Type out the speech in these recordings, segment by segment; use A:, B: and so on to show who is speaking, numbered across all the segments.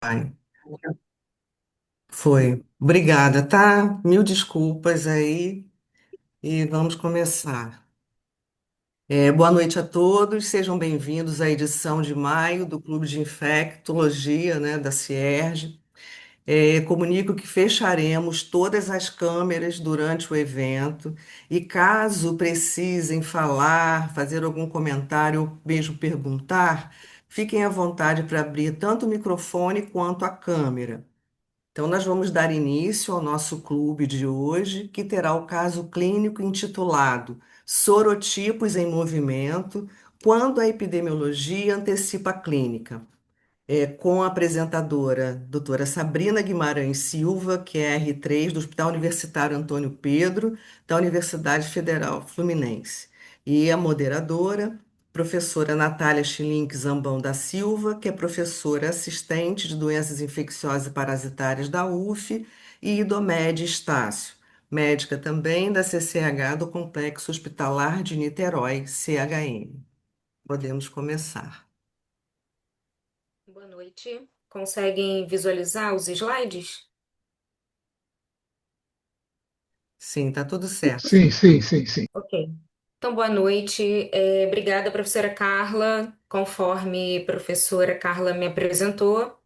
A: Ai, foi. Obrigada, tá? Mil desculpas aí e vamos começar. Boa noite a todos, sejam bem-vindos à edição de maio do Clube de Infectologia, né, da Cierj. Comunico que fecharemos todas as câmeras durante o evento e caso precisem falar, fazer algum comentário ou mesmo perguntar, fiquem à vontade para abrir tanto o microfone quanto a câmera. Então, nós vamos dar início ao nosso clube de hoje, que terá o caso clínico intitulado Sorotipos em Movimento, quando a epidemiologia antecipa a clínica, com a apresentadora doutora Sabrina Guimarães Silva, que é R3 do Hospital Universitário Antônio Pedro, da Universidade Federal Fluminense, e a moderadora, professora Natália Schilink Zambão da Silva, que é professora assistente de doenças infecciosas e parasitárias da UF, e Idomed Estácio, médica também da CCH do Complexo Hospitalar de Niterói, CHN. Podemos começar.
B: Boa noite. Conseguem visualizar os slides?
A: Sim, tá tudo certo.
C: Sim, sim, sim, sim.
B: Ok. Então, boa noite. Obrigada, professora Carla. Conforme a professora Carla me apresentou,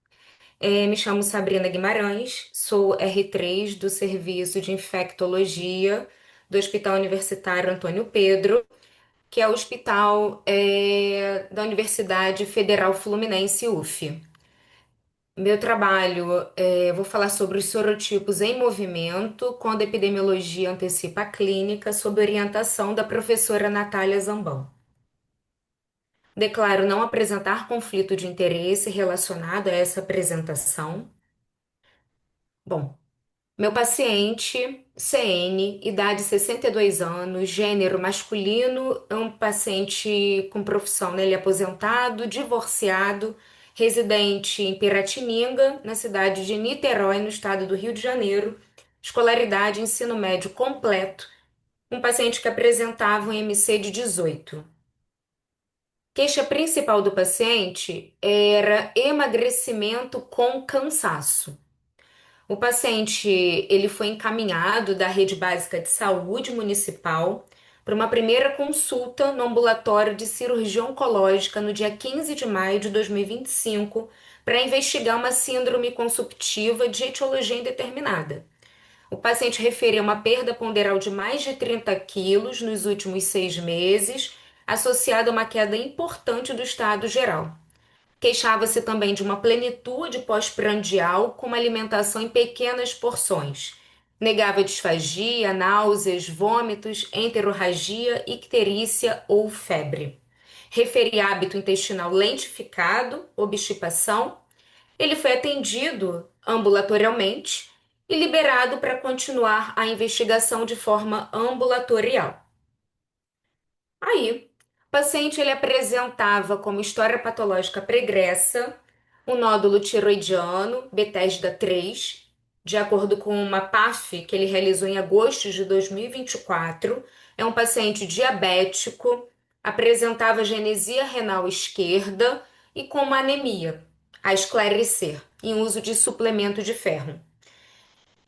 B: me chamo Sabrina Guimarães, sou R3 do Serviço de Infectologia do Hospital Universitário Antônio Pedro, que é o hospital da Universidade Federal Fluminense, UF. Meu trabalho, vou falar sobre os sorotipos em movimento, quando a epidemiologia antecipa a clínica, sob orientação da professora Natália Zambão. Declaro não apresentar conflito de interesse relacionado a essa apresentação. Bom, meu paciente, CN, idade 62 anos, gênero masculino, é um paciente com profissão, né? Ele é aposentado, divorciado, residente em Piratininga, na cidade de Niterói, no estado do Rio de Janeiro, escolaridade ensino médio completo, um paciente que apresentava um MC de 18. Queixa principal do paciente era emagrecimento com cansaço. O paciente, ele foi encaminhado da rede básica de saúde municipal para uma primeira consulta no ambulatório de cirurgia oncológica no dia 15 de maio de 2025 para investigar uma síndrome consumptiva de etiologia indeterminada. O paciente referia uma perda ponderal de mais de 30 quilos nos últimos 6 meses, associada a uma queda importante do estado geral. Queixava-se também de uma plenitude pós-prandial com uma alimentação em pequenas porções. Negava disfagia, náuseas, vômitos, enterorragia, icterícia ou febre. Referia hábito intestinal lentificado, obstipação. Ele foi atendido ambulatorialmente e liberado para continuar a investigação de forma ambulatorial. Aí, o paciente ele apresentava como história patológica pregressa um nódulo tiroidiano, Bethesda 3, de acordo com uma PAF que ele realizou em agosto de 2024. É um paciente diabético, apresentava genesia renal esquerda e com uma anemia, a esclarecer, em uso de suplemento de ferro.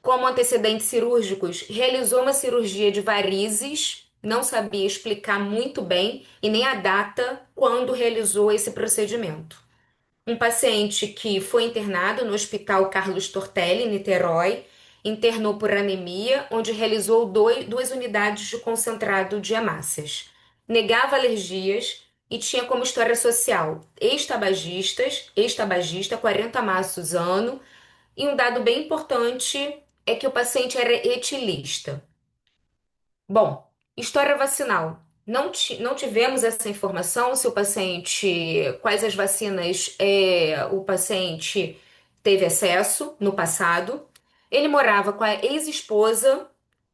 B: Como antecedentes cirúrgicos, realizou uma cirurgia de varizes, não sabia explicar muito bem e nem a data quando realizou esse procedimento. Um paciente que foi internado no Hospital Carlos Tortelli, em Niterói, internou por anemia, onde realizou duas unidades de concentrado de hemácias. Negava alergias e tinha como história social ex-tabagista, 40 maços ano, e um dado bem importante é que o paciente era etilista. Bom, história vacinal. Não tivemos essa informação se o paciente, quais as vacinas o paciente teve acesso no passado. Ele morava com a ex-esposa,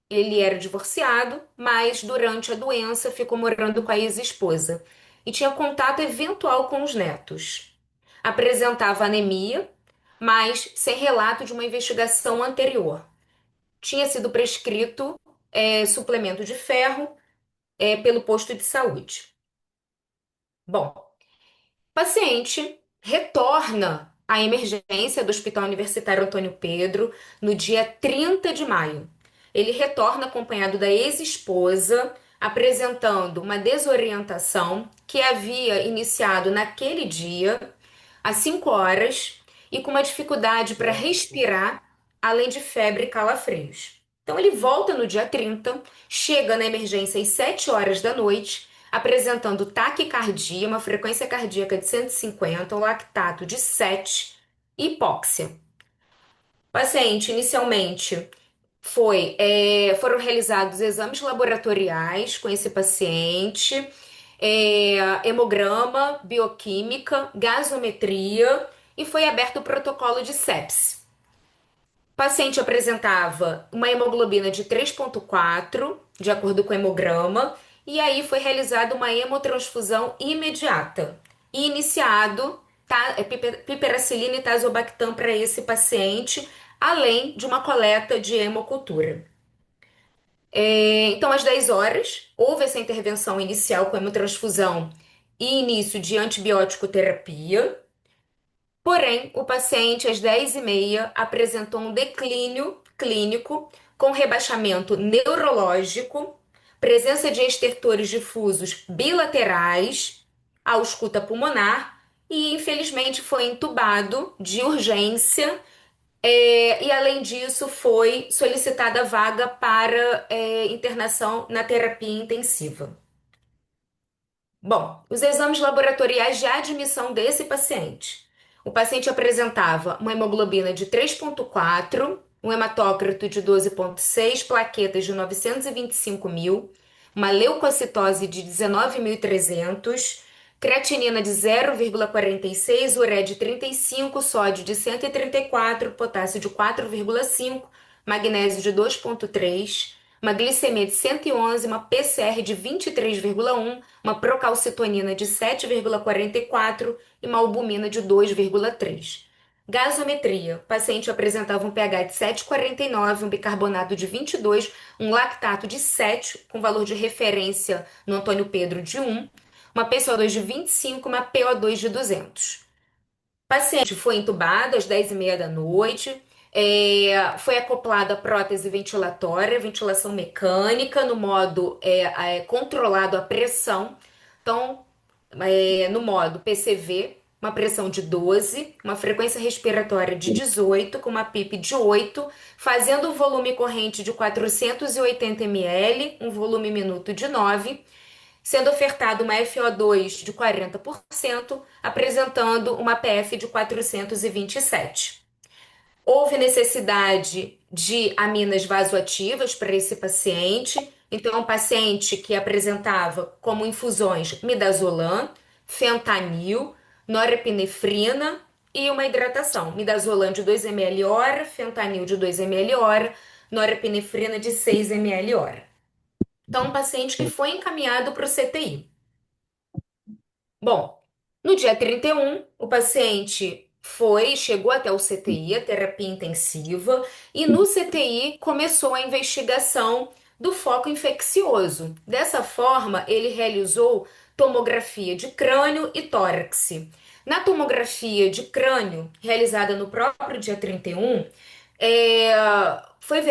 B: ele era divorciado, mas durante a doença ficou morando com a ex-esposa e tinha contato eventual com os netos. Apresentava anemia, mas sem relato de uma investigação anterior. Tinha sido prescrito suplemento de ferro pelo posto de saúde. Bom, paciente retorna à emergência do Hospital Universitário Antônio Pedro no dia 30 de maio. Ele retorna acompanhado da ex-esposa, apresentando uma desorientação que havia iniciado naquele dia, às 5 horas, e com uma dificuldade para respirar, além de febre e calafrios. Então ele volta no dia 30, chega na emergência às 7 horas da noite, apresentando taquicardia, uma frequência cardíaca de 150, um lactato de 7 e hipóxia. O paciente, inicialmente, foram realizados exames laboratoriais com esse paciente, hemograma, bioquímica, gasometria e foi aberto o protocolo de sepse. O paciente apresentava uma hemoglobina de 3,4, de acordo com o hemograma, e aí foi realizada uma hemotransfusão imediata e iniciado piperacilina e tazobactam para esse paciente, além de uma coleta de hemocultura. Então, às 10 horas, houve essa intervenção inicial com hemotransfusão e início de antibiótico terapia. Porém, o paciente, às 10h30, apresentou um declínio clínico com rebaixamento neurológico, presença de estertores difusos bilaterais, ausculta pulmonar e, infelizmente, foi entubado de urgência. E, além disso, foi solicitada vaga para internação na terapia intensiva. Bom, os exames laboratoriais de admissão desse paciente. O paciente apresentava uma hemoglobina de 3,4, um hematócrito de 12,6, plaquetas de 925.000, uma leucocitose de 19.300, creatinina de 0,46, uré de 35, sódio de 134, potássio de 4,5, magnésio de 2,3, uma glicemia de 111, uma PCR de 23,1, uma procalcitonina de 7,44 e uma albumina de 2,3. Gasometria. O paciente apresentava um pH de 7,49, um bicarbonato de 22, um lactato de 7, com valor de referência no Antônio Pedro de 1, uma PCO2 de 25, uma PO2 de 200. O paciente foi entubado às 10h30 da noite, foi acoplada a prótese ventilatória, ventilação mecânica, no modo controlado a pressão. Então, no modo PCV, uma pressão de 12, uma frequência respiratória de 18, com uma PIP de 8, fazendo um volume corrente de 480 ml, um volume minuto de 9, sendo ofertado uma FO2 de 40%, apresentando uma PF de 427. Houve necessidade de aminas vasoativas para esse paciente. Então, é um paciente que apresentava como infusões midazolam, fentanil, norepinefrina e uma hidratação. Midazolam de 2 ml hora, fentanil de 2 ml hora, norepinefrina de 6 ml hora. Então, um paciente que foi encaminhado para o CTI. Bom, no dia 31, o paciente chegou até o CTI, a terapia intensiva, e no CTI começou a investigação do foco infeccioso. Dessa forma, ele realizou tomografia de crânio e tórax. Na tomografia de crânio, realizada no próprio dia 31, é, foi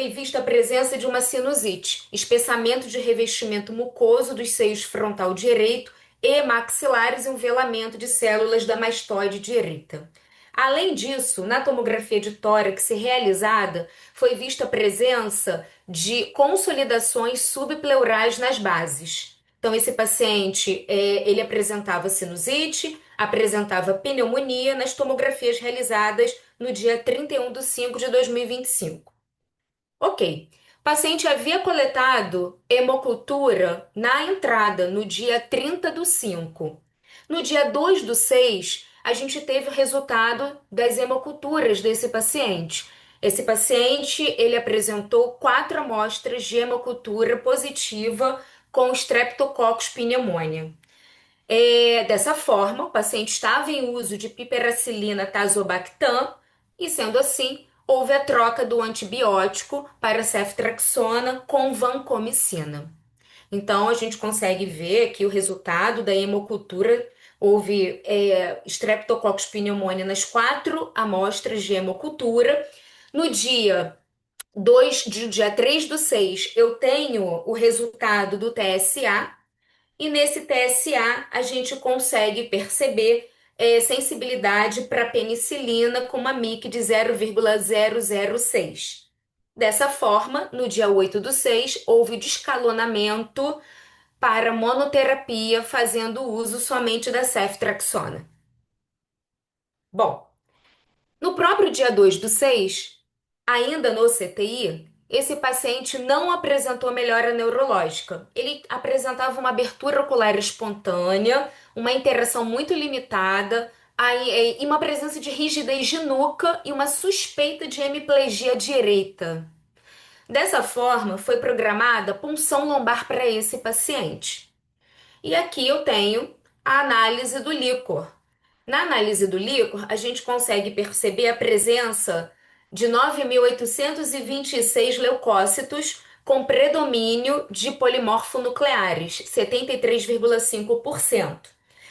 B: vista a presença de uma sinusite, espessamento de revestimento mucoso dos seios frontal direito e maxilares e um velamento de células da mastoide direita. Além disso, na tomografia de tórax realizada, foi vista a presença de consolidações subpleurais nas bases. Então, esse paciente, ele apresentava sinusite, apresentava pneumonia nas tomografias realizadas no dia 31/5/2025. Ok. O paciente havia coletado hemocultura na entrada, no dia 30/5. No dia 2/6, a gente teve o resultado das hemoculturas desse paciente. Esse paciente, ele apresentou 4 amostras de hemocultura positiva com Streptococcus pneumoniae. Dessa forma, o paciente estava em uso de piperacilina tazobactam e, sendo assim, houve a troca do antibiótico para ceftriaxona com vancomicina. Então, a gente consegue ver aqui o resultado da hemocultura Houve Streptococcus pneumoniae nas 4 amostras de hemocultura. No dia 3 do 6, eu tenho o resultado do TSA, e nesse TSA a gente consegue perceber sensibilidade para penicilina com uma MIC de 0,006. Dessa forma, no dia 8 do 6, houve descalonamento para monoterapia, fazendo uso somente da ceftriaxona. Bom, no próprio dia 2 do 6, ainda no CTI, esse paciente não apresentou melhora neurológica. Ele apresentava uma abertura ocular espontânea, uma interação muito limitada, e uma presença de rigidez de nuca e uma suspeita de hemiplegia direita. Dessa forma, foi programada punção lombar para esse paciente. E aqui eu tenho a análise do líquor. Na análise do líquor, a gente consegue perceber a presença de 9.826 leucócitos com predomínio de polimorfonucleares, 73,5%.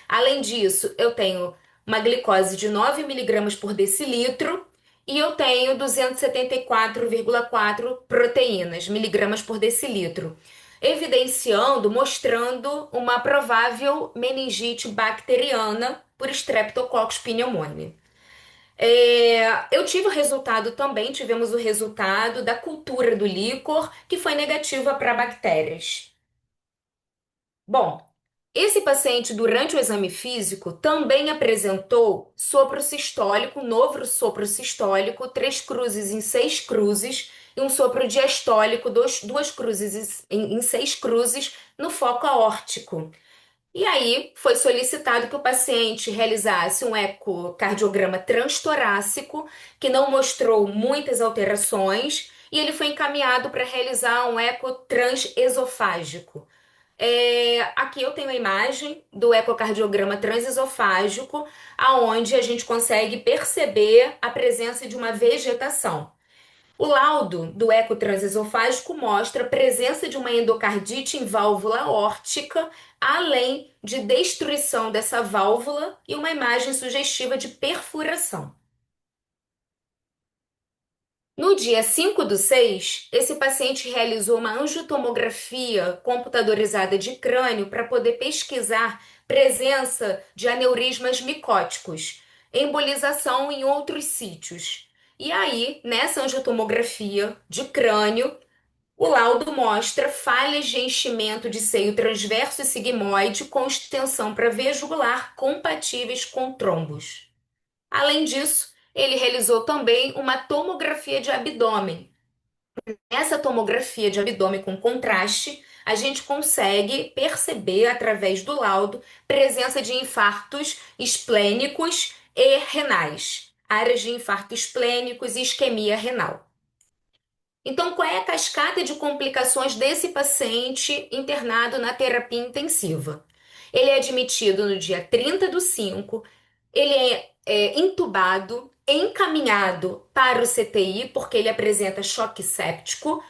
B: Além disso, eu tenho uma glicose de 9 miligramas por decilitro e eu tenho 274,4 proteínas, miligramas por decilitro, evidenciando, mostrando uma provável meningite bacteriana por Streptococcus pneumoniae. Eu tive o resultado também, tivemos o resultado da cultura do líquor, que foi negativa para bactérias. Bom, esse paciente, durante o exame físico, também apresentou sopro sistólico, novo sopro sistólico, 3 cruzes em 6 cruzes, e um sopro diastólico, 2 cruzes em 6 cruzes, no foco aórtico. E aí foi solicitado que o paciente realizasse um ecocardiograma transtorácico, que não mostrou muitas alterações, e ele foi encaminhado para realizar um eco transesofágico. Aqui eu tenho a imagem do ecocardiograma transesofágico, aonde a gente consegue perceber a presença de uma vegetação. O laudo do eco transesofágico mostra a presença de uma endocardite em válvula aórtica, além de destruição dessa válvula e uma imagem sugestiva de perfuração. No dia 5 do 6, esse paciente realizou uma angiotomografia computadorizada de crânio para poder pesquisar presença de aneurismas micóticos, embolização em outros sítios. E aí, nessa angiotomografia de crânio, o laudo mostra falhas de enchimento de seio transverso e sigmoide com extensão para jugular compatíveis com trombos. Além disso, ele realizou também uma tomografia de abdômen. Essa tomografia de abdômen com contraste, a gente consegue perceber através do laudo presença de infartos esplênicos e renais, áreas de infarto esplênicos e isquemia renal. Então, qual é a cascata de complicações desse paciente internado na terapia intensiva? Ele é admitido no dia 30 do 5, ele é entubado, encaminhado para o CTI, porque ele apresenta choque séptico.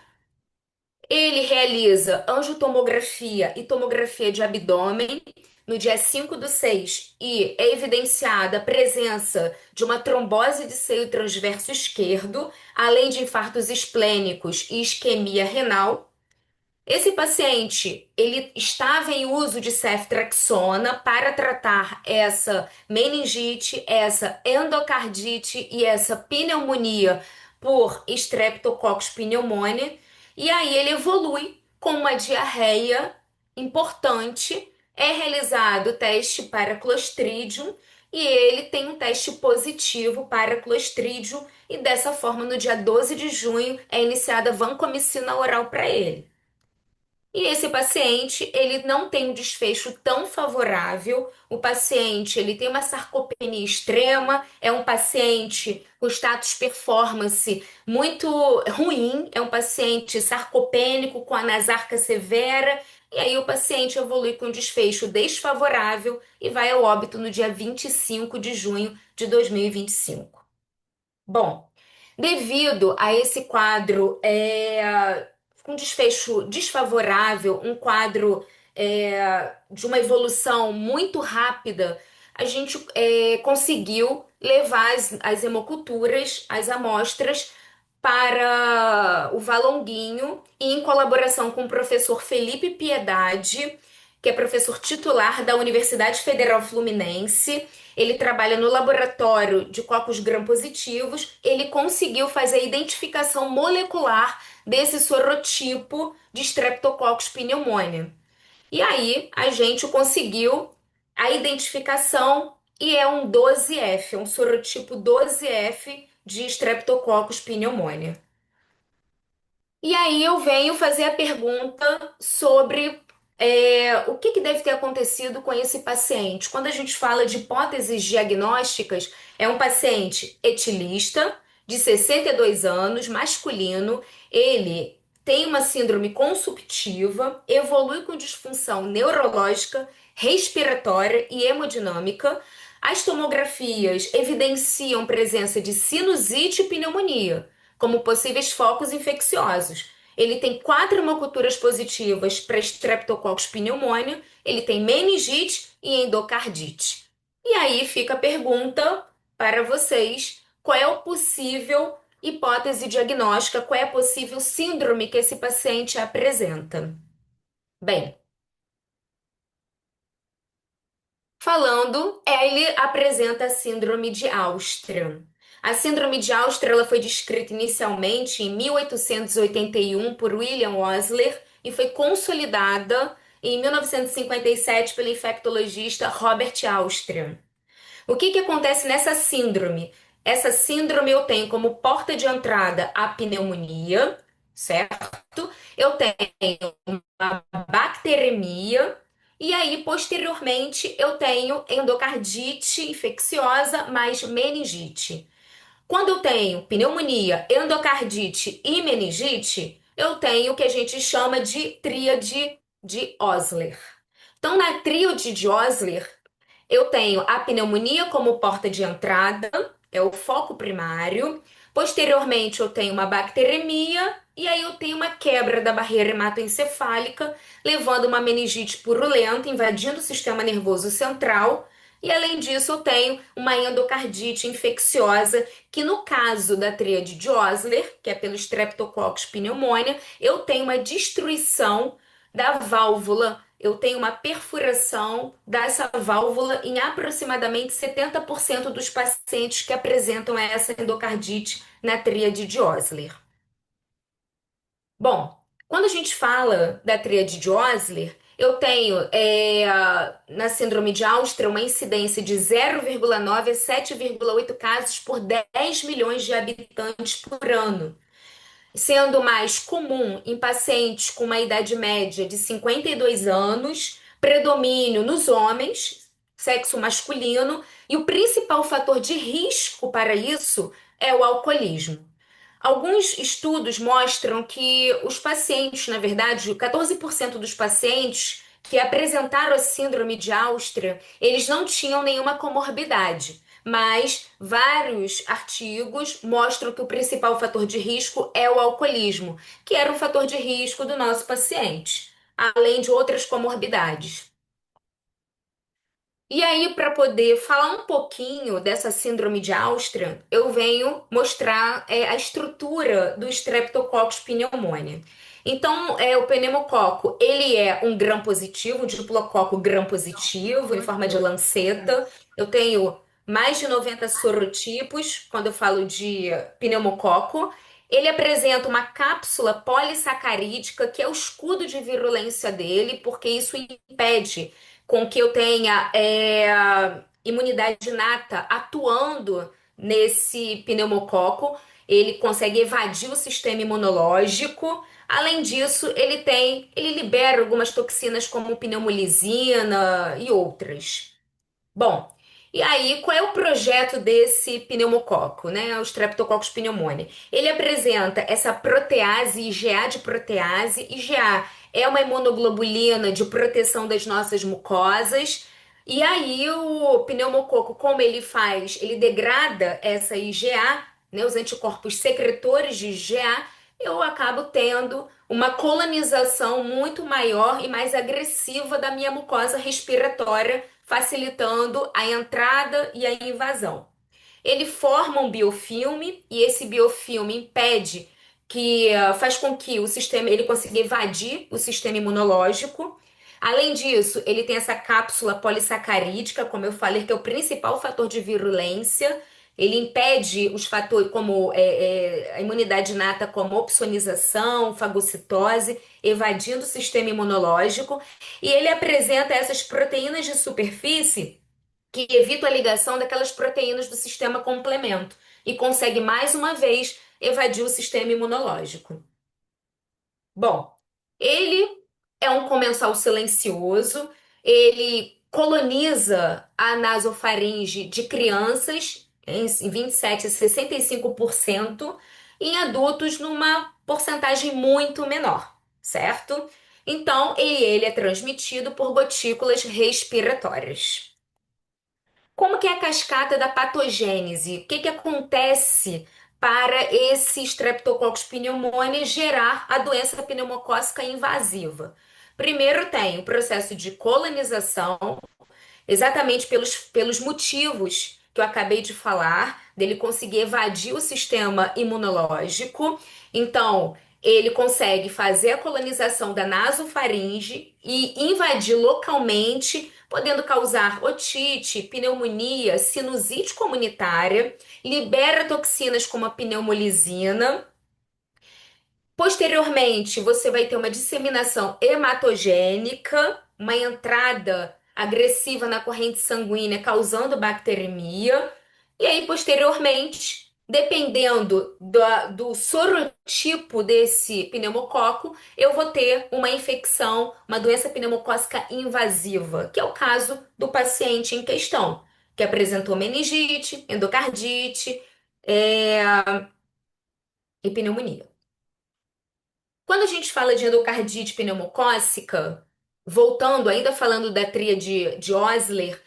B: Ele realiza angiotomografia e tomografia de abdômen no dia 5 do 6 e é evidenciada a presença de uma trombose de seio transverso esquerdo, além de infartos esplênicos e isquemia renal. Esse paciente, ele estava em uso de ceftriaxona para tratar essa meningite, essa endocardite e essa pneumonia por Streptococcus pneumoniae, e aí ele evolui com uma diarreia importante, é realizado o teste para Clostridium e ele tem um teste positivo para Clostridium e dessa forma no dia 12 de junho é iniciada vancomicina oral para ele. E esse paciente, ele não tem um desfecho tão favorável. O paciente, ele tem uma sarcopenia extrema, é um paciente com status performance muito ruim, é um paciente sarcopênico com anasarca severa, e aí o paciente evolui com um desfecho desfavorável e vai ao óbito no dia 25 de junho de 2025. Bom, devido a esse quadro com desfecho desfavorável, um quadro de uma evolução muito rápida, a gente conseguiu levar as hemoculturas, as amostras, para o Valonguinho, e em colaboração com o professor Felipe Piedade, que é professor titular da Universidade Federal Fluminense. Ele trabalha no laboratório de cocos gram-positivos. Ele conseguiu fazer a identificação molecular desse sorotipo de Streptococcus pneumoniae. E aí a gente conseguiu a identificação e é um 12F, é um sorotipo 12F de Streptococcus pneumoniae. E aí eu venho fazer a pergunta sobre o que que deve ter acontecido com esse paciente. Quando a gente fala de hipóteses diagnósticas, é um paciente etilista, de 62 anos, masculino. Ele tem uma síndrome consumptiva, evolui com disfunção neurológica, respiratória e hemodinâmica. As tomografias evidenciam presença de sinusite e pneumonia como possíveis focos infecciosos. Ele tem 4 hemoculturas positivas para Streptococcus pneumoniae, ele tem meningite e endocardite. E aí fica a pergunta para vocês: qual é o possível hipótese diagnóstica, qual é a possível síndrome que esse paciente apresenta? Bem, falando, ele apresenta a síndrome de Austria. A síndrome de Austria ela foi descrita inicialmente em 1881 por William Osler e foi consolidada em 1957 pelo infectologista Robert Austria. O que que acontece nessa síndrome? Essa síndrome eu tenho como porta de entrada a pneumonia, certo? Eu tenho uma bacteremia e aí posteriormente eu tenho endocardite infecciosa mais meningite. Quando eu tenho pneumonia, endocardite e meningite, eu tenho o que a gente chama de tríade de Osler. Então, na tríade de Osler, eu tenho a pneumonia como porta de entrada, é o foco primário. Posteriormente, eu tenho uma bacteremia e aí eu tenho uma quebra da barreira hematoencefálica, levando uma meningite purulenta, invadindo o sistema nervoso central. E além disso, eu tenho uma endocardite infecciosa, que no caso da tríade de Osler, que é pelo Streptococcus pneumoniae, eu tenho uma destruição da válvula, eu tenho uma perfuração dessa válvula em aproximadamente 70% dos pacientes que apresentam essa endocardite na tríade de Osler. Bom, quando a gente fala da tríade de Osler, eu tenho na síndrome de Austria uma incidência de 0,9 a 7,8 casos por 10 milhões de habitantes por ano, sendo mais comum em pacientes com uma idade média de 52 anos, predomínio nos homens, sexo masculino, e o principal fator de risco para isso é o alcoolismo. Alguns estudos mostram que os pacientes, na verdade, 14% dos pacientes que apresentaram a síndrome de Austria, eles não tinham nenhuma comorbidade, mas vários artigos mostram que o principal fator de risco é o alcoolismo, que era um fator de risco do nosso paciente, além de outras comorbidades. E aí, para poder falar um pouquinho dessa síndrome de Austria, eu venho mostrar a estrutura do Streptococcus pneumoniae. Então, o pneumococo, ele é um gram-positivo, um diplococo gram-positivo, em forma de lanceta. Eu tenho mais de 90 sorotipos, quando eu falo de pneumococo. Ele apresenta uma cápsula polissacarídica, que é o escudo de virulência dele, porque isso impede com que eu tenha imunidade inata atuando nesse pneumococo. Ele consegue evadir o sistema imunológico. Além disso, ele libera algumas toxinas como pneumolisina e outras. Bom, e aí, qual é o projeto desse pneumococo, né? O Streptococcus pneumoniae. Ele apresenta essa protease IgA de protease. IgA é uma imunoglobulina de proteção das nossas mucosas. E aí, o pneumococo, como ele faz? Ele degrada essa IgA, né? Os anticorpos secretores de IgA eu acabo tendo uma colonização muito maior e mais agressiva da minha mucosa respiratória, facilitando a entrada e a invasão. Ele forma um biofilme e esse biofilme impede faz com que o sistema ele consiga invadir o sistema imunológico. Além disso, ele tem essa cápsula polissacarídica, como eu falei, que é o principal fator de virulência. Ele impede os fatores como a imunidade inata, como opsonização, fagocitose, evadindo o sistema imunológico. E ele apresenta essas proteínas de superfície que evita a ligação daquelas proteínas do sistema complemento e consegue mais uma vez evadir o sistema imunológico. Bom, ele é um comensal silencioso, ele coloniza a nasofaringe de crianças em 27 a 65%, e em adultos numa porcentagem muito menor, certo? Então, ele é transmitido por gotículas respiratórias. Como que é a cascata da patogênese? O que que acontece para esse Streptococcus pneumoniae gerar a doença pneumocócica invasiva? Primeiro tem o processo de colonização, exatamente pelos motivos que eu acabei de falar, dele conseguir evadir o sistema imunológico. Então, ele consegue fazer a colonização da nasofaringe e invadir localmente, podendo causar otite, pneumonia, sinusite comunitária, libera toxinas como a pneumolizina. Posteriormente, você vai ter uma disseminação hematogênica, uma entrada agressiva na corrente sanguínea, causando bacteremia. E aí, posteriormente, dependendo do sorotipo desse pneumococo, eu vou ter uma infecção, uma doença pneumocócica invasiva, que é o caso do paciente em questão, que apresentou meningite, endocardite, é, e pneumonia. Quando a gente fala de endocardite pneumocócica, voltando, ainda falando da tríade de Osler,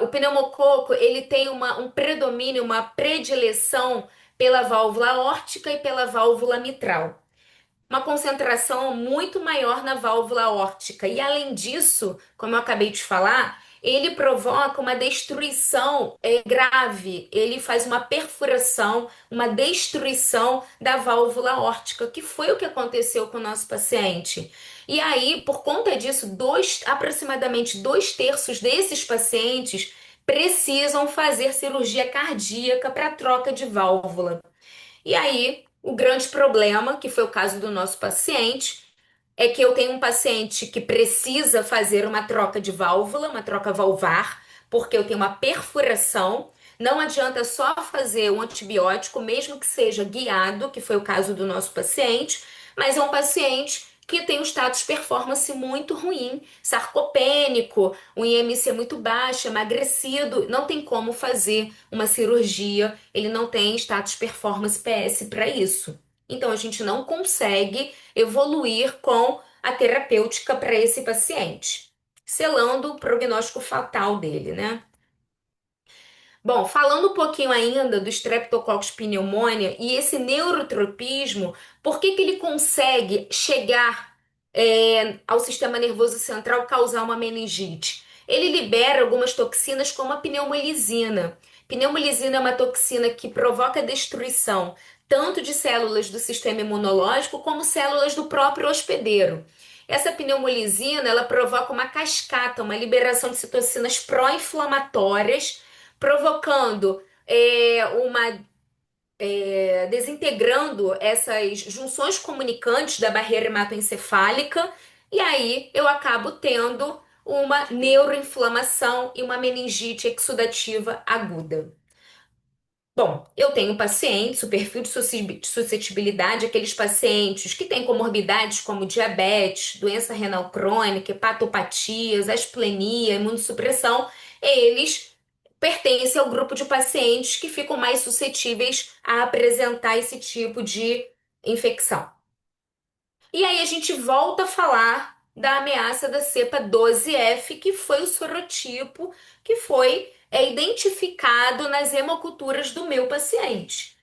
B: o pneumococo ele tem um predomínio, uma predileção pela válvula aórtica e pela válvula mitral, uma concentração muito maior na válvula aórtica. E além disso, como eu acabei de falar, ele provoca uma destruição grave. Ele faz uma perfuração, uma destruição da válvula aórtica, que foi o que aconteceu com o nosso paciente. E aí, por conta disso, aproximadamente 2/3 desses pacientes precisam fazer cirurgia cardíaca para troca de válvula. E aí, o grande problema, que foi o caso do nosso paciente, é que eu tenho um paciente que precisa fazer uma troca de válvula, uma troca valvar, porque eu tenho uma perfuração. Não adianta só fazer um antibiótico, mesmo que seja guiado, que foi o caso do nosso paciente, mas é um paciente que tem um status performance muito ruim, sarcopênico, um IMC muito baixo, emagrecido, não tem como fazer uma cirurgia, ele não tem status performance PS para isso. Então a gente não consegue evoluir com a terapêutica para esse paciente, selando o prognóstico fatal dele, né? Bom, falando um pouquinho ainda do Streptococcus pneumoniae e esse neurotropismo, por que que ele consegue chegar ao sistema nervoso central, causar uma meningite? Ele libera algumas toxinas como a pneumolizina. Pneumolizina é uma toxina que provoca destruição tanto de células do sistema imunológico como células do próprio hospedeiro. Essa pneumolizina, ela provoca uma cascata, uma liberação de citocinas pró-inflamatórias, provocando desintegrando essas junções comunicantes da barreira hematoencefálica, e aí eu acabo tendo uma neuroinflamação e uma meningite exudativa aguda. Bom, eu tenho pacientes, o perfil de suscetibilidade, aqueles pacientes que têm comorbidades como diabetes, doença renal crônica, hepatopatias, asplenia, imunossupressão, eles pertencem ao grupo de pacientes que ficam mais suscetíveis a apresentar esse tipo de infecção. E aí a gente volta a falar da ameaça da cepa 12F, que foi o sorotipo que foi identificado nas hemoculturas do meu paciente.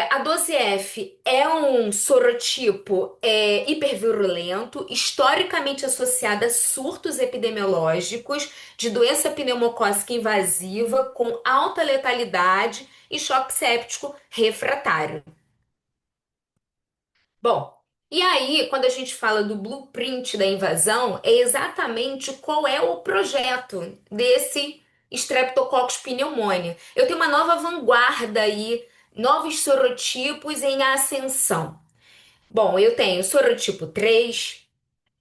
B: A 12F é um sorotipo hipervirulento, historicamente associado a surtos epidemiológicos de doença pneumocócica invasiva com alta letalidade e choque séptico refratário. Bom, e aí, quando a gente fala do blueprint da invasão, é exatamente qual é o projeto desse Streptococcus pneumoniae. Eu tenho uma nova vanguarda aí, novos sorotipos em ascensão. Bom, eu tenho sorotipo 3.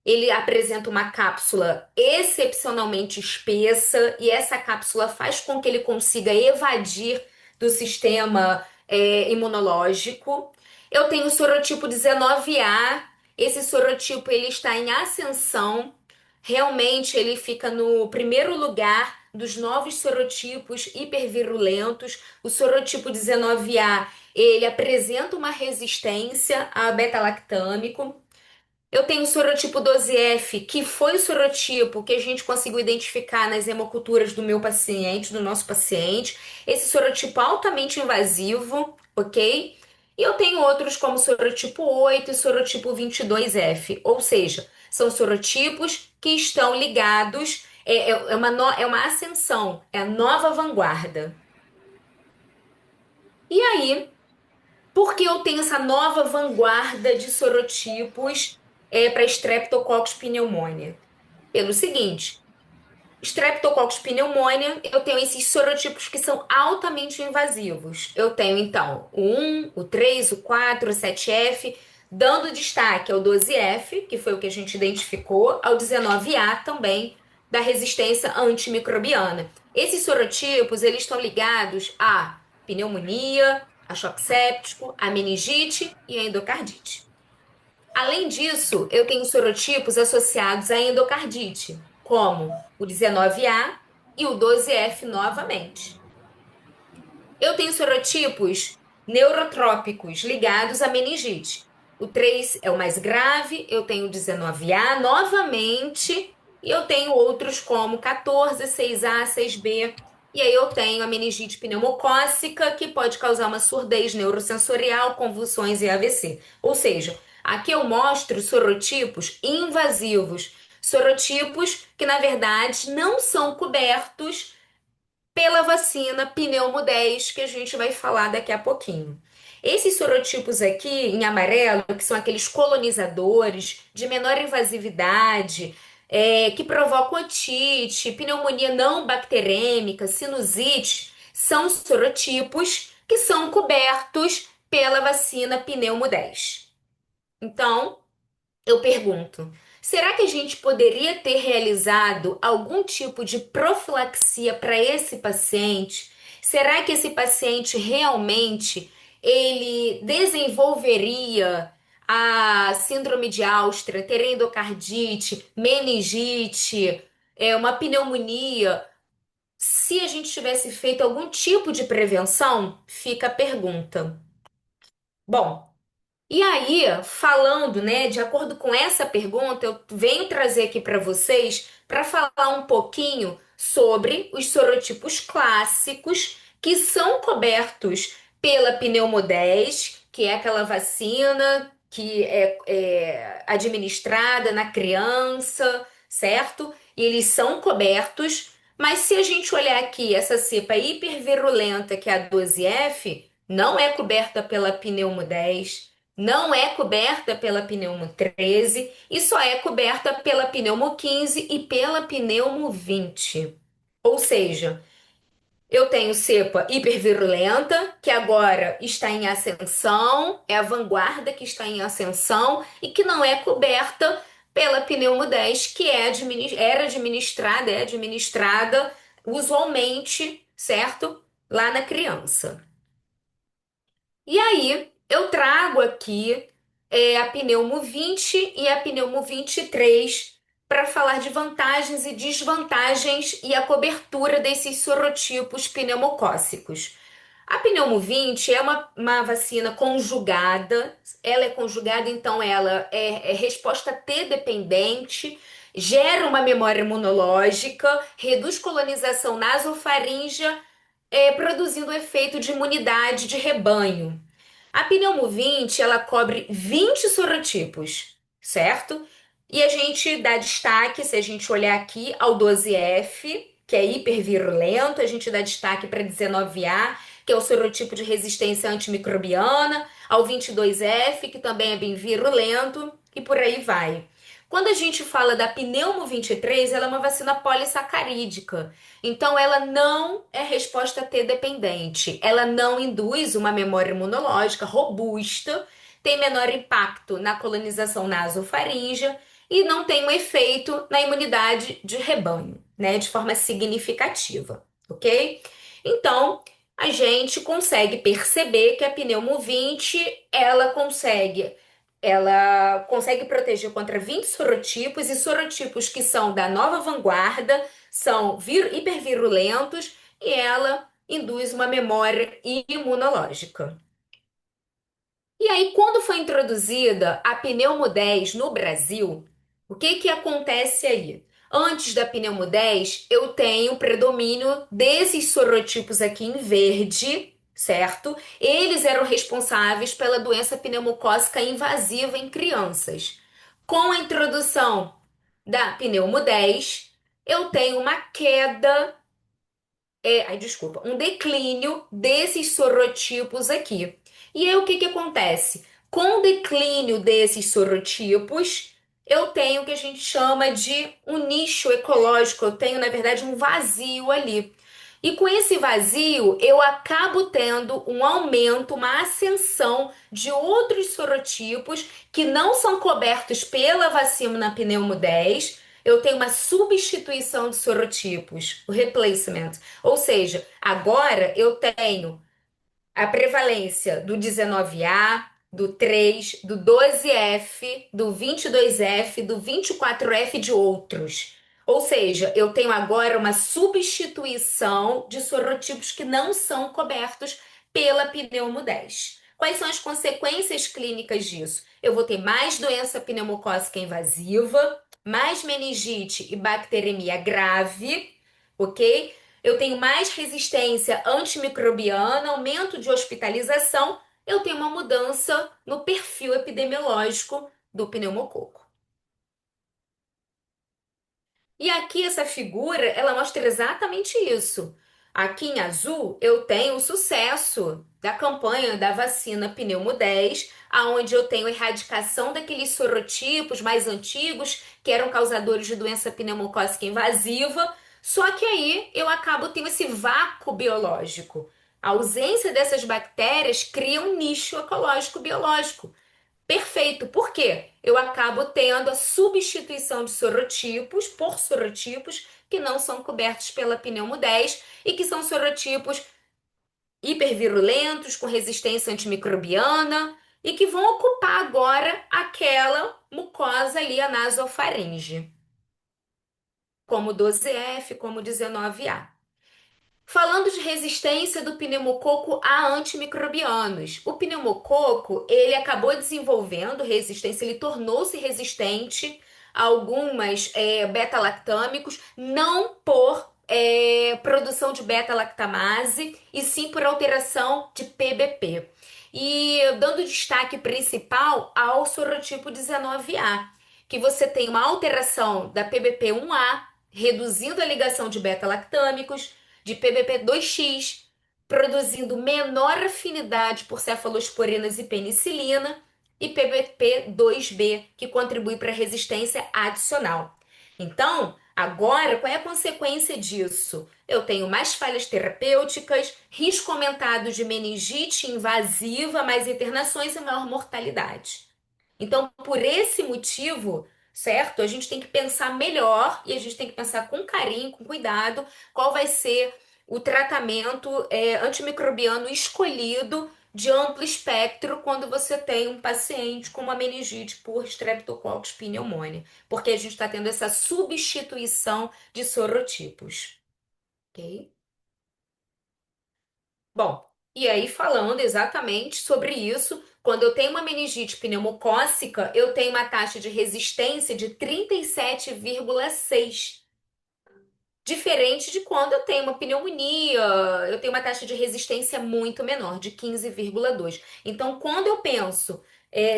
B: Ele apresenta uma cápsula excepcionalmente espessa e essa cápsula faz com que ele consiga evadir do sistema imunológico. Eu tenho o sorotipo 19A. Esse sorotipo ele está em ascensão. Realmente ele fica no primeiro lugar dos novos sorotipos hipervirulentos. O sorotipo 19A ele apresenta uma resistência a beta-lactâmico. Eu tenho o sorotipo 12F, que foi o sorotipo que a gente conseguiu identificar nas hemoculturas do meu paciente, do nosso paciente. Esse sorotipo altamente invasivo, ok? E eu tenho outros como sorotipo 8 e sorotipo 22F, ou seja, são sorotipos que estão ligados, é uma ascensão, é a nova vanguarda. E aí, por que eu tenho essa nova vanguarda de sorotipos para Streptococcus pneumoniae? Pelo seguinte, Streptococcus pneumoniae, eu tenho esses sorotipos que são altamente invasivos. Eu tenho, então, o 1, o 3, o 4, o 7F, dando destaque ao 12F, que foi o que a gente identificou, ao 19A também, da resistência antimicrobiana. Esses sorotipos, eles estão ligados à pneumonia, a choque séptico, a meningite e a endocardite. Além disso, eu tenho sorotipos associados à endocardite, como o 19A e o 12F novamente. Eu tenho sorotipos neurotrópicos ligados à meningite. O 3 é o mais grave, eu tenho o 19A novamente, e eu tenho outros como 14, 6A, 6B. E aí eu tenho a meningite pneumocócica, que pode causar uma surdez neurosensorial, convulsões e AVC. Ou seja, aqui eu mostro sorotipos invasivos, sorotipos que na verdade não são cobertos pela vacina Pneumo 10, que a gente vai falar daqui a pouquinho. Esses sorotipos aqui, em amarelo, que são aqueles colonizadores de menor invasividade, que provocam otite, pneumonia não bacterêmica, sinusite, são sorotipos que são cobertos pela vacina Pneumo 10. Então, eu pergunto, será que a gente poderia ter realizado algum tipo de profilaxia para esse paciente? Será que esse paciente realmente ele desenvolveria a síndrome de Alstra, teria endocardite, meningite, uma pneumonia? Se a gente tivesse feito algum tipo de prevenção, fica a pergunta. Bom, e aí, falando, né, de acordo com essa pergunta, eu venho trazer aqui para vocês para falar um pouquinho sobre os sorotipos clássicos que são cobertos pela Pneumo 10, que é aquela vacina que é administrada na criança, certo? E eles são cobertos, mas se a gente olhar aqui essa cepa hipervirulenta, que é a 12F, não é coberta pela Pneumo 10, não é coberta pela Pneumo 13 e só é coberta pela Pneumo 15 e pela Pneumo 20. Ou seja, eu tenho cepa hipervirulenta, que agora está em ascensão, é a vanguarda que está em ascensão e que não é coberta pela Pneumo 10, que é administrada usualmente, certo? Lá na criança. E aí, eu trago aqui a Pneumo 20 e a Pneumo 23 para falar de vantagens e desvantagens e a cobertura desses sorotipos pneumocócicos. A Pneumo 20 é uma vacina conjugada, ela é conjugada, então ela é resposta T dependente, gera uma memória imunológica, reduz colonização nasofaríngea produzindo o efeito de imunidade de rebanho. A pneumo 20, ela cobre 20 sorotipos, certo? E a gente dá destaque, se a gente olhar aqui, ao 12F, que é hipervirulento, a gente dá destaque para 19A, que é o sorotipo de resistência antimicrobiana, ao 22F, que também é bem virulento, e por aí vai. Quando a gente fala da pneumo 23, ela é uma vacina polissacarídica. Então, ela não é resposta T dependente. Ela não induz uma memória imunológica robusta, tem menor impacto na colonização nasofaríngea e não tem um efeito na imunidade de rebanho, né, de forma significativa, ok? Então, a gente consegue perceber que a pneumo 20, ela consegue proteger contra 20 sorotipos e sorotipos que são da nova vanguarda, são hipervirulentos e ela induz uma memória imunológica. E aí, quando foi introduzida a pneumo 10 no Brasil, o que que acontece aí? Antes da pneumo 10, eu tenho predomínio desses sorotipos aqui em verde, certo? Eles eram responsáveis pela doença pneumocócica invasiva em crianças. Com a introdução da pneumo 10, eu tenho uma queda desculpa, um declínio desses sorotipos aqui. E aí o que que acontece? Com o declínio desses sorotipos, eu tenho o que a gente chama de um nicho ecológico, eu tenho, na verdade, um vazio ali. E com esse vazio, eu acabo tendo um aumento, uma ascensão de outros sorotipos que não são cobertos pela vacina pneumo 10. Eu tenho uma substituição de sorotipos, o replacement. Ou seja, agora eu tenho a prevalência do 19A, do 3, do 12F, do 22F, do 24F de outros. Ou seja, eu tenho agora uma substituição de sorotipos que não são cobertos pela pneumo 10. Quais são as consequências clínicas disso? Eu vou ter mais doença pneumocócica invasiva, mais meningite e bacteremia grave, ok? Eu tenho mais resistência antimicrobiana, aumento de hospitalização, eu tenho uma mudança no perfil epidemiológico do pneumococo. E aqui essa figura, ela mostra exatamente isso. Aqui em azul, eu tenho o sucesso da campanha da vacina Pneumo 10, aonde eu tenho a erradicação daqueles sorotipos mais antigos que eram causadores de doença pneumocócica invasiva. Só que aí eu acabo tendo esse vácuo biológico. A ausência dessas bactérias cria um nicho ecológico biológico. Perfeito. Por quê? Eu acabo tendo a substituição de sorotipos por sorotipos que não são cobertos pela pneumo 10 e que são sorotipos hipervirulentos, com resistência antimicrobiana e que vão ocupar agora aquela mucosa ali, a nasofaringe, como 12F, como 19A. Falando de resistência do pneumococo a antimicrobianos. O pneumococo, ele acabou desenvolvendo resistência, ele tornou-se resistente a algumas beta-lactâmicos, não por produção de beta-lactamase, e sim por alteração de PBP. E dando destaque principal ao sorotipo 19A, que você tem uma alteração da PBP1A, reduzindo a ligação de beta-lactâmicos, de PBP2X, produzindo menor afinidade por cefalosporinas e penicilina, e PBP2B, que contribui para a resistência adicional. Então, agora, qual é a consequência disso? Eu tenho mais falhas terapêuticas, risco aumentado de meningite invasiva, mais internações e maior mortalidade. Então, por esse motivo, certo? A gente tem que pensar melhor e a gente tem que pensar com carinho, com cuidado, qual vai ser o tratamento antimicrobiano escolhido de amplo espectro quando você tem um paciente com uma meningite por Streptococcus pneumoniae, porque a gente está tendo essa substituição de sorotipos, ok? Bom, e aí falando exatamente sobre isso, quando eu tenho uma meningite pneumocócica, eu tenho uma taxa de resistência de 37,6. Diferente de quando eu tenho uma pneumonia, eu tenho uma taxa de resistência muito menor, de 15,2. Então, quando eu penso,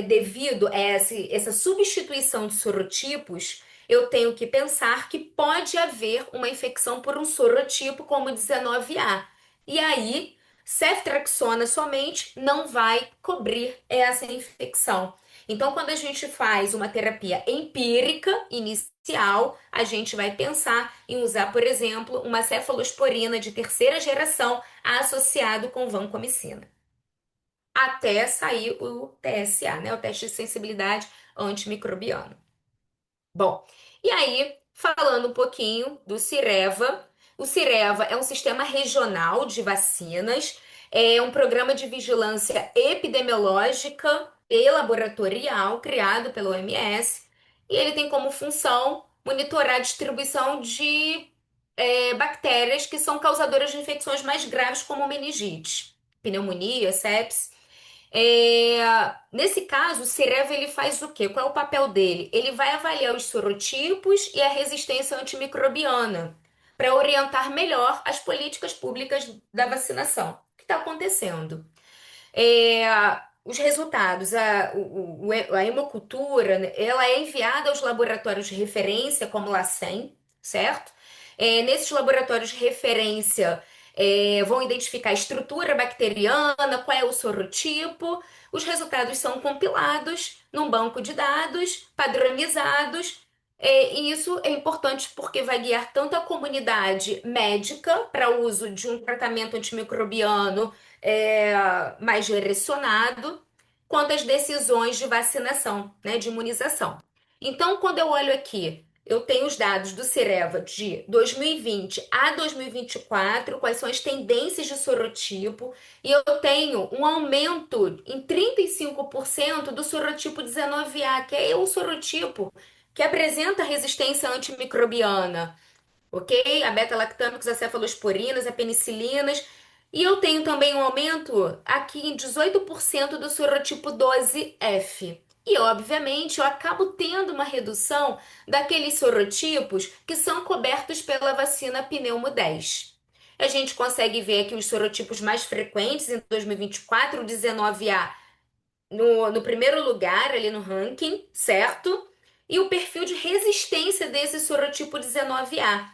B: devido a essa substituição de sorotipos, eu tenho que pensar que pode haver uma infecção por um sorotipo como 19A. E aí, ceftriaxona somente não vai cobrir essa infecção. Então, quando a gente faz uma terapia empírica inicial, a gente vai pensar em usar, por exemplo, uma cefalosporina de terceira geração associado com vancomicina, até sair o TSA, né, o teste de sensibilidade antimicrobiana. Bom, e aí, falando um pouquinho do Cireva, o Cireva é um sistema regional de vacinas, é um programa de vigilância epidemiológica e laboratorial criado pela OMS, e ele tem como função monitorar a distribuição de bactérias que são causadoras de infecções mais graves, como meningite, pneumonia, sepsis. Nesse caso, o Cireva ele faz o quê? Qual é o papel dele? Ele vai avaliar os sorotipos e a resistência antimicrobiana para orientar melhor as políticas públicas da vacinação. O que está acontecendo? Os resultados, a hemocultura, né, ela é enviada aos laboratórios de referência, como o LACEN, certo? Nesses laboratórios de referência, vão identificar a estrutura bacteriana, qual é o sorotipo. Os resultados são compilados num banco de dados, padronizados, e isso é importante porque vai guiar tanto a comunidade médica para o uso de um tratamento antimicrobiano mais direcionado, quanto às decisões de vacinação, né, de imunização. Então, quando eu olho aqui, eu tenho os dados do Cireva de 2020 a 2024, quais são as tendências de sorotipo, e eu tenho um aumento em 35% do sorotipo 19A, que é o sorotipo que apresenta resistência antimicrobiana, ok? A beta-lactâmicos, as cefalosporinas, as penicilinas. E eu tenho também um aumento aqui em 18% do sorotipo 12F. E, obviamente, eu acabo tendo uma redução daqueles sorotipos que são cobertos pela vacina Pneumo 10. A gente consegue ver aqui os sorotipos mais frequentes em 2024, o 19A no primeiro lugar ali no ranking, certo? E o perfil de resistência desse sorotipo 19A.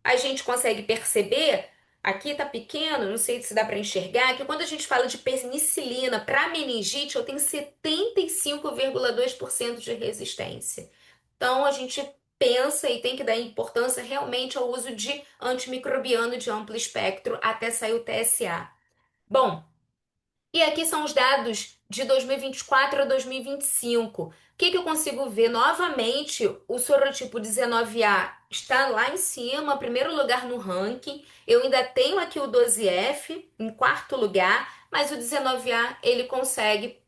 B: A gente consegue perceber, aqui tá pequeno, não sei se dá para enxergar, que quando a gente fala de penicilina para meningite, eu tenho 75,2% de resistência. Então a gente pensa e tem que dar importância realmente ao uso de antimicrobiano de amplo espectro até sair o TSA. Bom, e aqui são os dados de 2024 a 2025. O que que eu consigo ver? Novamente, o sorotipo 19A está lá em cima, primeiro lugar no ranking. Eu ainda tenho aqui o 12F em quarto lugar, mas o 19A ele consegue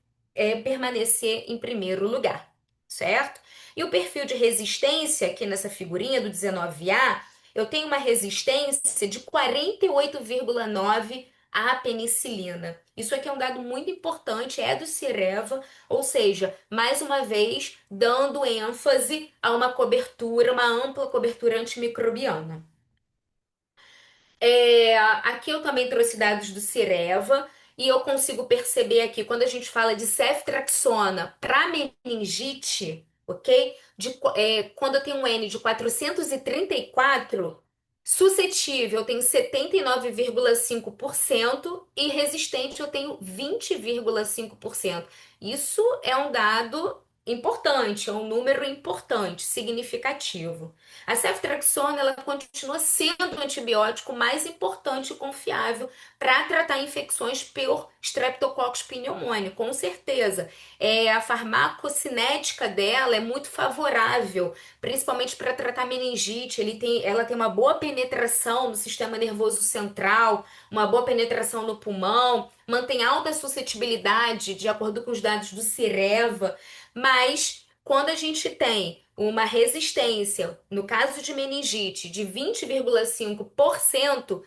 B: permanecer em primeiro lugar, certo? E o perfil de resistência aqui nessa figurinha do 19A, eu tenho uma resistência de 48,9 à penicilina. Isso aqui é um dado muito importante, é do Cireva, ou seja, mais uma vez, dando ênfase a uma cobertura, uma ampla cobertura antimicrobiana. Aqui eu também trouxe dados do Cireva e eu consigo perceber aqui, quando a gente fala de ceftriaxona para meningite, ok? Quando eu tenho um N de 434, suscetível eu tenho 79,5% e resistente eu tenho 20,5%. Isso é um dado importante, é um número importante, significativo. A ceftriaxona ela continua sendo o antibiótico mais importante e confiável para tratar infecções por Streptococcus pneumoniae, com certeza. A farmacocinética dela é muito favorável, principalmente para tratar meningite. Ela tem uma boa penetração no sistema nervoso central, uma boa penetração no pulmão, mantém alta suscetibilidade, de acordo com os dados do Cireva, mas quando a gente tem uma resistência, no caso de meningite, de 20,5%,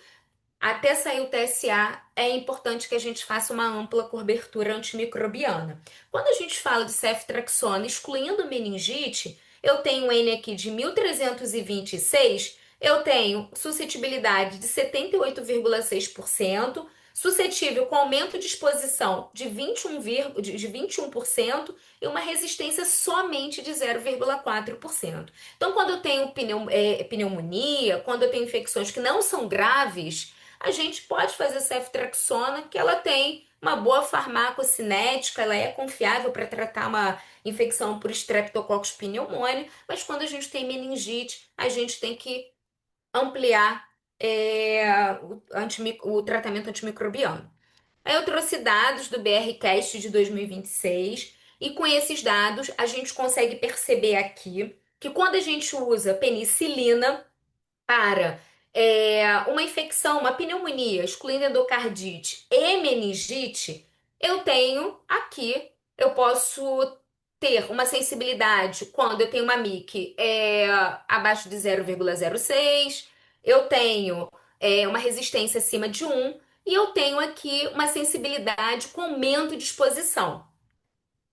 B: até sair o TSA, é importante que a gente faça uma ampla cobertura antimicrobiana. Quando a gente fala de ceftriaxona, excluindo meningite, eu tenho um N aqui de 1326, eu tenho suscetibilidade de 78,6%, suscetível com aumento de exposição de 21% e uma resistência somente de 0,4%. Então, quando eu tenho pneumonia, quando eu tenho infecções que não são graves, a gente pode fazer ceftriaxona, que ela tem uma boa farmacocinética, ela é confiável para tratar uma infecção por Streptococcus pneumoniae, mas quando a gente tem meningite, a gente tem que ampliar o tratamento antimicrobiano. Aí eu trouxe dados do BRCast de 2026 e com esses dados a gente consegue perceber aqui que quando a gente usa penicilina para uma infecção, uma pneumonia, excluindo endocardite e meningite, eu posso ter uma sensibilidade quando eu tenho uma MIC abaixo de 0,06, eu tenho uma resistência acima de 1 e eu tenho aqui uma sensibilidade com aumento de exposição.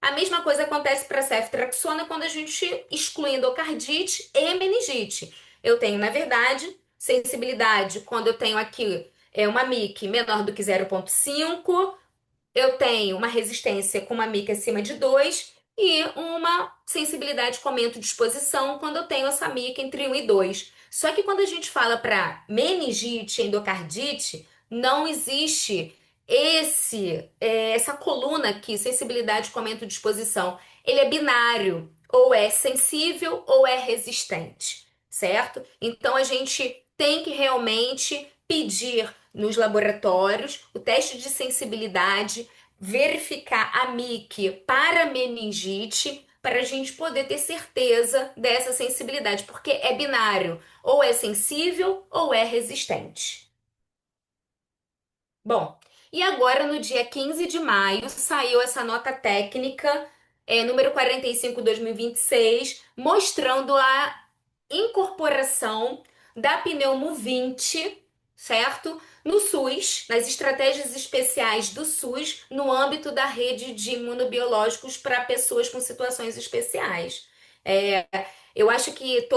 B: A mesma coisa acontece para a ceftriaxona quando a gente exclui endocardite e meningite. Eu tenho, na verdade, sensibilidade quando eu tenho aqui uma MIC menor do que 0,5, eu tenho uma resistência com uma MIC acima de 2 e uma sensibilidade com aumento de exposição quando eu tenho essa MIC entre 1 e 2. Só que quando a gente fala para meningite, endocardite, não existe essa coluna aqui, sensibilidade com aumento de exposição. Ele é binário, ou é sensível ou é resistente, certo? Então a gente tem que realmente pedir nos laboratórios o teste de sensibilidade, verificar a MIC para meningite, para a gente poder ter certeza dessa sensibilidade, porque é binário, ou é sensível ou é resistente. Bom, e agora no dia 15 de maio saiu essa nota técnica, número 45/2026, mostrando a incorporação da Pneumo 20, certo? No SUS, nas estratégias especiais do SUS, no âmbito da rede de imunobiológicos para pessoas com situações especiais. É, eu acho que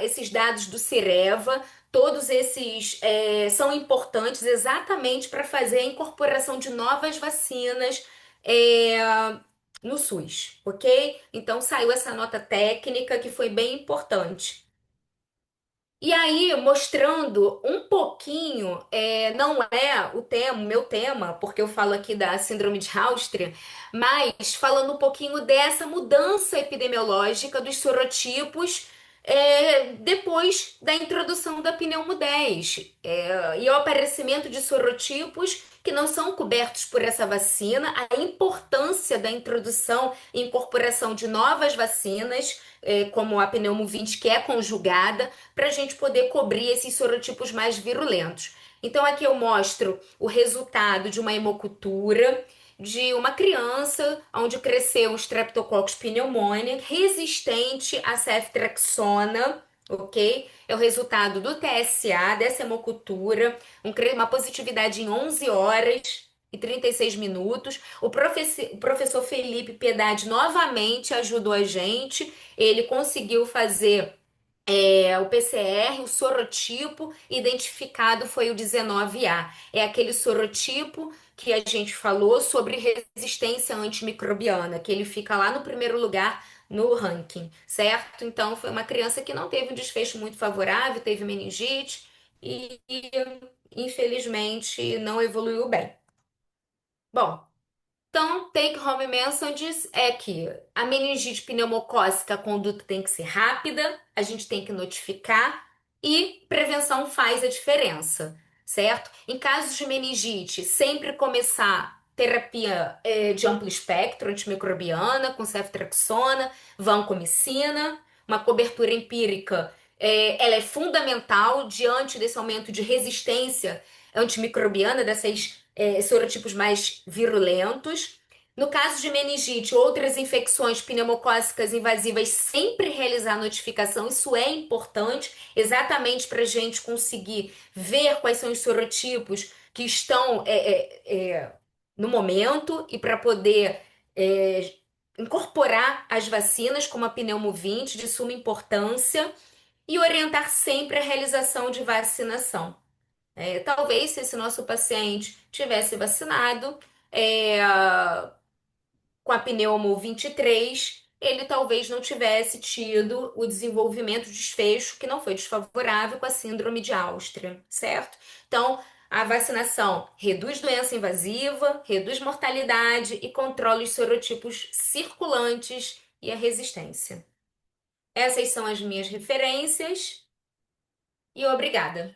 B: esses dados do Cireva, todos esses são importantes exatamente para fazer a incorporação de novas vacinas é, no SUS, ok? Então saiu essa nota técnica que foi bem importante. E aí, mostrando um pouquinho, não é o meu tema, porque eu falo aqui da Síndrome de Áustria, mas falando um pouquinho dessa mudança epidemiológica dos sorotipos depois da introdução da pneumo 10, e o aparecimento de sorotipos que não são cobertos por essa vacina, a importância da introdução e incorporação de novas vacinas, como a pneumo 20, que é conjugada para a gente poder cobrir esses sorotipos mais virulentos. Então, aqui eu mostro o resultado de uma hemocultura de uma criança onde cresceu um Streptococcus pneumoniae resistente à ceftriaxona, ok? É o resultado do TSA, dessa hemocultura, uma positividade em 11 horas e 36 minutos. O professor Felipe Piedade novamente ajudou a gente. Ele conseguiu fazer o PCR, o sorotipo identificado foi o 19A. É aquele sorotipo que a gente falou sobre resistência antimicrobiana, que ele fica lá no primeiro lugar no ranking, certo? Então, foi uma criança que não teve um desfecho muito favorável, teve meningite e infelizmente, não evoluiu bem. Bom, então, take home messages é que a meningite pneumocócica, a conduta tem que ser rápida, a gente tem que notificar e prevenção faz a diferença, certo? Em casos de meningite, sempre começar terapia de amplo espectro antimicrobiana com ceftriaxona, vancomicina, uma cobertura empírica, ela é fundamental diante desse aumento de resistência antimicrobiana dessas sorotipos mais virulentos. No caso de meningite, outras infecções pneumocócicas invasivas, sempre realizar notificação, isso é importante, exatamente para a gente conseguir ver quais são os sorotipos que estão no momento e para poder incorporar as vacinas, como a Pneumo 20, de suma importância. e orientar sempre a realização de vacinação. Talvez se esse nosso paciente tivesse vacinado, é, com a pneumo 23, ele talvez não tivesse tido o desenvolvimento, o desfecho, que não foi desfavorável com a síndrome de Áustria, certo? Então, a vacinação reduz doença invasiva, reduz mortalidade e controla os serotipos circulantes e a resistência. Essas são as minhas referências e obrigada.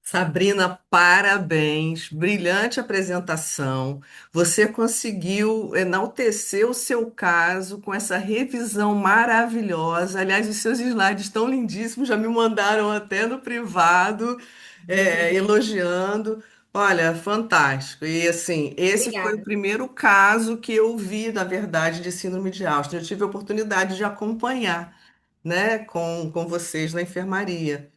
A: Sabrina, parabéns, brilhante apresentação. Você conseguiu enaltecer o seu caso com essa revisão maravilhosa. Aliás, os seus slides estão lindíssimos, já me mandaram até no privado, elogiando. Olha, fantástico. E assim, esse foi o
B: Obrigada.
A: primeiro caso que eu vi, na verdade, de síndrome de Áustria. Eu tive a oportunidade de acompanhar, né, com vocês na enfermaria.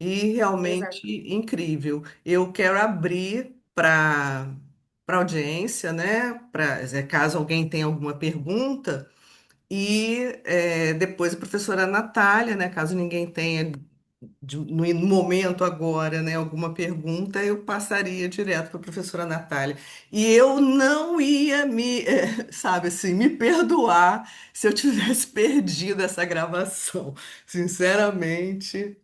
A: E realmente
B: Exato.
A: incrível. Eu quero abrir para audiência, né? Caso alguém tenha alguma pergunta, e depois a professora Natália, né? Caso ninguém tenha no momento agora, né, alguma pergunta, eu passaria direto para a professora Natália. E eu não ia sabe assim, me perdoar se eu tivesse perdido essa gravação. Sinceramente.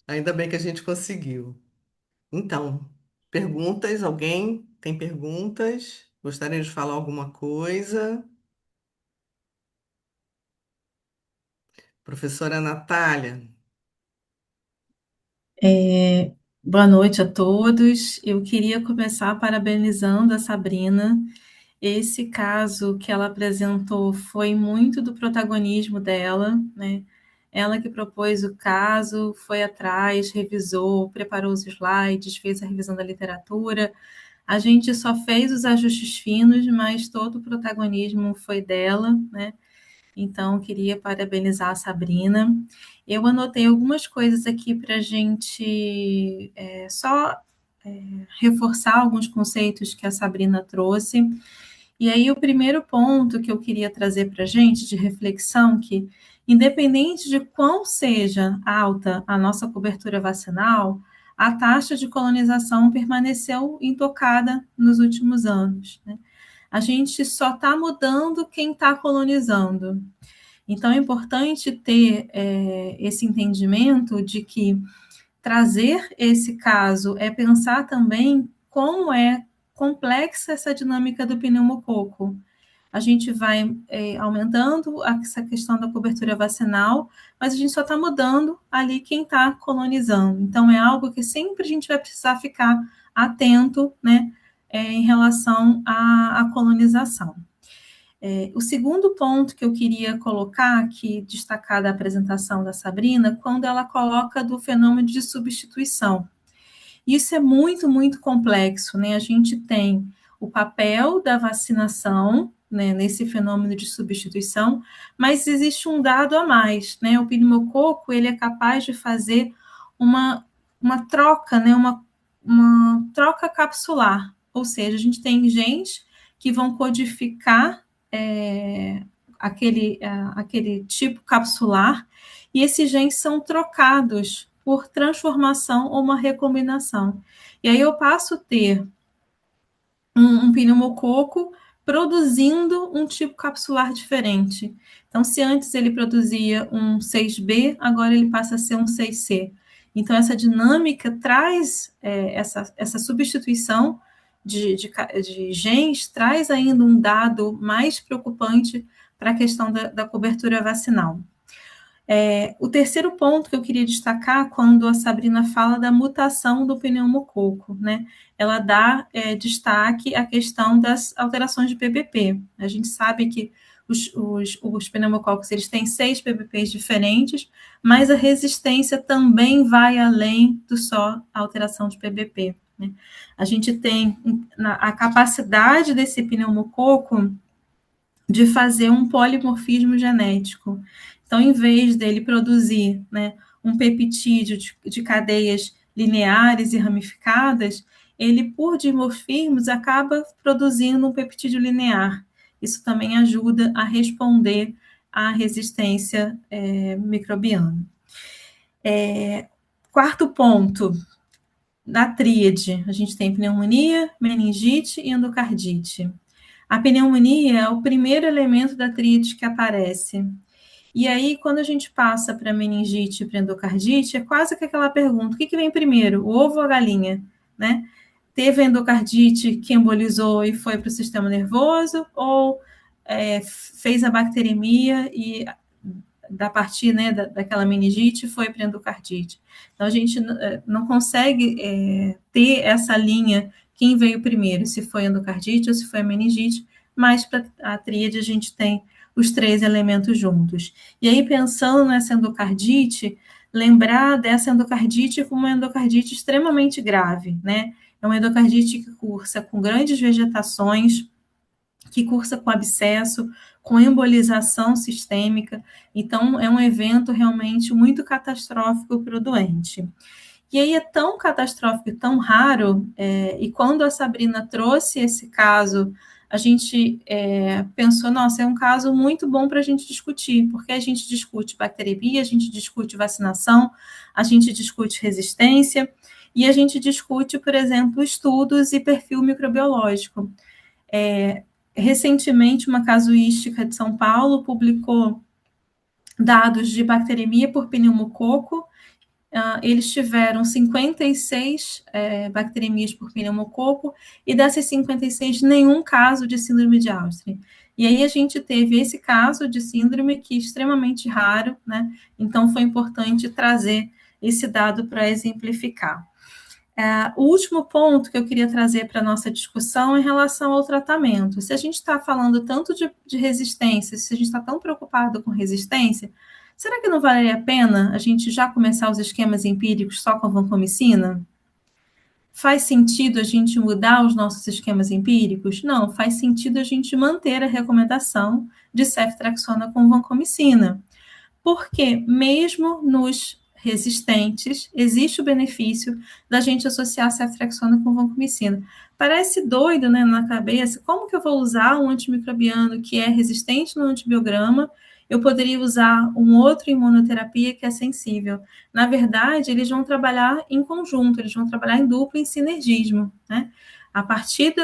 A: Ainda bem que a gente conseguiu. Então, perguntas? Alguém tem perguntas? Gostaria de falar alguma coisa? Professora Natália,
C: Boa noite a todos. Eu queria começar parabenizando a Sabrina. Esse caso que ela apresentou foi muito do protagonismo dela, né? Ela que propôs o caso, foi atrás, revisou, preparou os slides, fez a revisão da literatura. A gente só fez os ajustes finos, mas todo o protagonismo foi dela, né? Então, queria parabenizar a Sabrina. Eu anotei algumas coisas aqui para a gente só reforçar alguns conceitos que a Sabrina trouxe. E aí, o primeiro ponto que eu queria trazer para a gente de reflexão, que independente de quão seja alta a nossa cobertura vacinal, a taxa de colonização permaneceu intocada nos últimos anos, né? A gente só está mudando quem está colonizando. Então, é importante ter esse entendimento de que trazer esse caso é pensar também como é complexa essa dinâmica do pneumococo. A gente vai aumentando essa questão da cobertura vacinal, mas a gente só está mudando ali quem está colonizando. Então, é algo que sempre a gente vai precisar ficar atento, né, em relação à colonização. O segundo ponto que eu queria colocar aqui, destacar da apresentação da Sabrina, quando ela coloca do fenômeno de substituição. Isso é muito, muito complexo, né? A gente tem o papel da vacinação, né, nesse fenômeno de substituição, mas existe um dado a mais, né? O pneumococo, ele é capaz de fazer uma troca, né, uma troca capsular, ou seja, a gente tem genes que vão codificar é, aquele tipo capsular, e esses genes são trocados por transformação ou uma recombinação. E aí eu passo a ter um pneumococo produzindo um tipo capsular diferente. Então, se antes ele produzia um 6B, agora ele passa a ser um 6C. Então, essa dinâmica traz essa substituição de genes, traz ainda um dado mais preocupante para a questão da cobertura vacinal. O terceiro ponto que eu queria destacar, quando a Sabrina fala da mutação do pneumococo, né? Ela dá destaque à questão das alterações de PBP. A gente sabe que os pneumococos eles têm 6 PBPs diferentes, mas a resistência também vai além do só alteração de PBP, né? A gente tem a capacidade desse pneumococo de fazer um polimorfismo genético. Então, em vez dele produzir, né, um peptídeo de cadeias lineares e ramificadas, ele, por dimorfismos, acaba produzindo um peptídeo linear. Isso também ajuda a responder à resistência microbiana. Quarto ponto, da tríade, a gente tem pneumonia, meningite e endocardite. A pneumonia é o primeiro elemento da tríade que aparece. E aí, quando a gente passa para meningite e para endocardite, é quase que aquela pergunta: o que vem primeiro, o ovo ou a galinha? Né? Teve endocardite que embolizou e foi para o sistema nervoso, ou fez a bacteremia e da partir daquela meningite foi para endocardite. Então, a gente não consegue ter essa linha, quem veio primeiro, se foi endocardite ou se foi a meningite, mas para a tríade a gente tem os três elementos juntos. E aí, pensando nessa endocardite, lembrar dessa endocardite como uma endocardite extremamente grave, né? É uma endocardite que cursa com grandes vegetações, que cursa com abscesso, com embolização sistêmica. Então, é um evento realmente muito catastrófico para o doente. E aí é tão catastrófico e tão raro, e quando a Sabrina trouxe esse caso, a gente pensou, nossa, é um caso muito bom para a gente discutir, porque a gente discute bacteremia, a gente discute vacinação, a gente discute resistência, e a gente discute, por exemplo, estudos e perfil microbiológico. Recentemente, uma casuística de São Paulo publicou dados de bacteremia por pneumococo. Eles tiveram 56 bacteremias por pneumococo, e dessas 56, nenhum caso de síndrome de Alstrin. E aí a gente teve esse caso de síndrome, que é extremamente raro, né? Então foi importante trazer esse dado para exemplificar. O último ponto que eu queria trazer para a nossa discussão é em relação ao tratamento. Se a gente está falando tanto de resistência, se a gente está tão preocupado com resistência, será que não valeria a pena a gente já começar os esquemas empíricos só com a vancomicina? Faz sentido a gente mudar os nossos esquemas empíricos? Não, faz sentido a gente manter a recomendação de ceftriaxona com vancomicina, porque mesmo nos resistentes, existe o benefício da gente associar a ceftriaxona com vancomicina. Parece doido, né, na cabeça, como que eu vou usar um antimicrobiano que é resistente no antibiograma? Eu poderia usar um outro imunoterapia que é sensível. Na verdade, eles vão trabalhar em conjunto, eles vão trabalhar em duplo, em sinergismo, né? A partir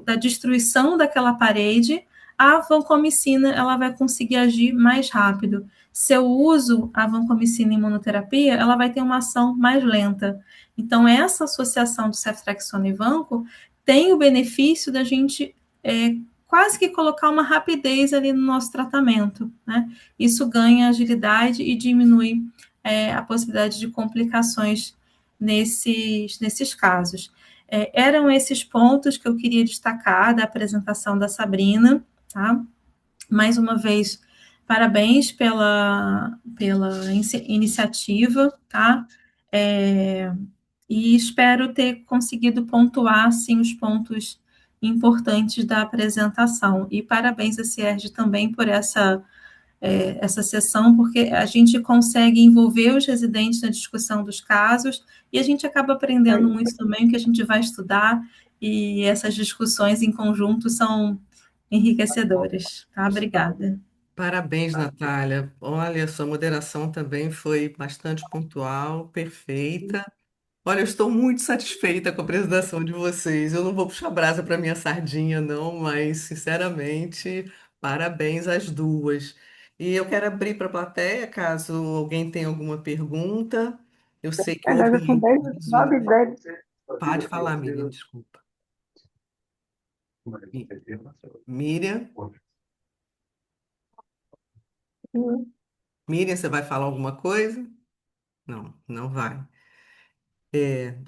C: da destruição daquela parede, a vancomicina ela vai conseguir agir mais rápido. Se eu uso a vancomicina em imunoterapia, ela vai ter uma ação mais lenta. Então, essa associação de ceftriaxona e vanco tem o benefício da gente quase que colocar uma rapidez ali no nosso tratamento, né? Isso ganha agilidade e diminui a possibilidade de complicações nesses casos. Eram esses pontos que eu queria destacar da apresentação da Sabrina, tá? Mais uma vez, parabéns pela iniciativa, tá? E espero ter conseguido pontuar, sim, os pontos importantes da apresentação. E parabéns a Cierge também por essa sessão, porque a gente consegue envolver os residentes na discussão dos casos e a gente acaba aprendendo muito também o que a gente vai estudar, e essas discussões em conjunto são enriquecedoras. Tá? Obrigada.
A: Parabéns, Natália. Olha, sua moderação também foi bastante pontual, perfeita. Olha, eu estou muito satisfeita com a apresentação de vocês. Eu não vou puxar brasa para minha sardinha, não, mas, sinceramente, parabéns às duas. E eu quero abrir para a plateia, caso alguém tenha alguma pergunta. Eu sei que houve
D: Agora são
A: um
D: 10,
A: aviso.
D: 9 e 10.
A: Pode falar, Miriam, desculpa. Mi- Miriam, Miriam, você vai falar alguma coisa? Não, não vai.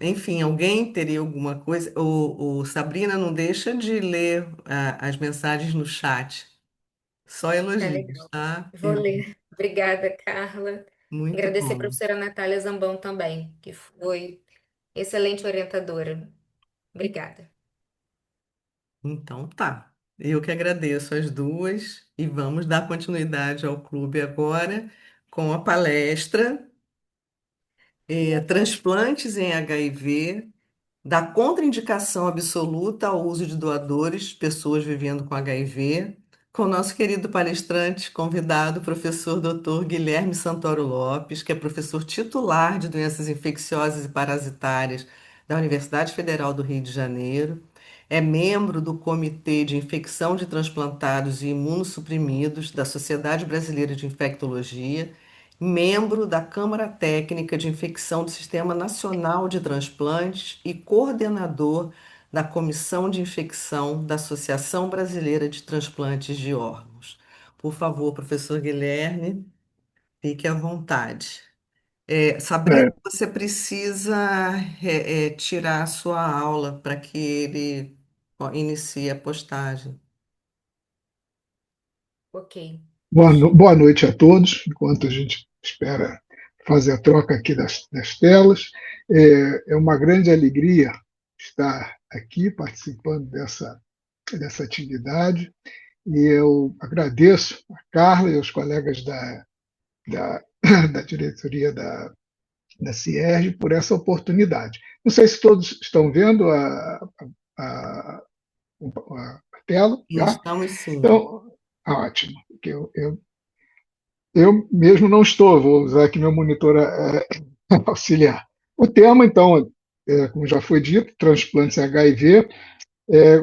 A: Enfim, alguém teria alguma coisa? O Sabrina não deixa de ler as mensagens no chat. Só
B: Tá
A: elogios,
B: legal.
A: tá?
B: Vou ler. Obrigada, Carla.
A: Muito
B: Agradecer a
A: bom.
B: professora Natália Zambão também, que foi excelente orientadora. Obrigada.
A: Então tá. Eu que agradeço as duas e vamos dar continuidade ao clube agora com a palestra Transplantes em HIV, da contraindicação absoluta ao uso de doadores, pessoas vivendo com HIV, com o nosso querido palestrante, convidado, professor Dr. Guilherme Santoro Lopes, que é professor titular de doenças infecciosas e parasitárias da Universidade Federal do Rio de Janeiro, é membro do Comitê de Infecção de Transplantados e Imunossuprimidos da Sociedade Brasileira de Infectologia, membro da Câmara Técnica de Infecção do Sistema Nacional de Transplantes e coordenador da Comissão de Infecção da Associação Brasileira de Transplantes de Órgãos. Por favor, professor Guilherme, fique à vontade. Sabrina,
D: É,
A: você precisa tirar a sua aula para que ele inicie a postagem.
B: Ok.
D: boa noite a todos, enquanto a gente espera fazer a troca aqui das telas. É uma grande alegria estar aqui participando dessa atividade e eu agradeço a Carla e aos colegas da, da diretoria da CIERJ por essa oportunidade. Não sei se todos estão vendo a, a tela já.
A: Estamos sim.
D: Então, ótimo. Eu mesmo não estou, vou usar aqui meu monitor auxiliar. O tema, então, como já foi dito, transplantes em HIV, é,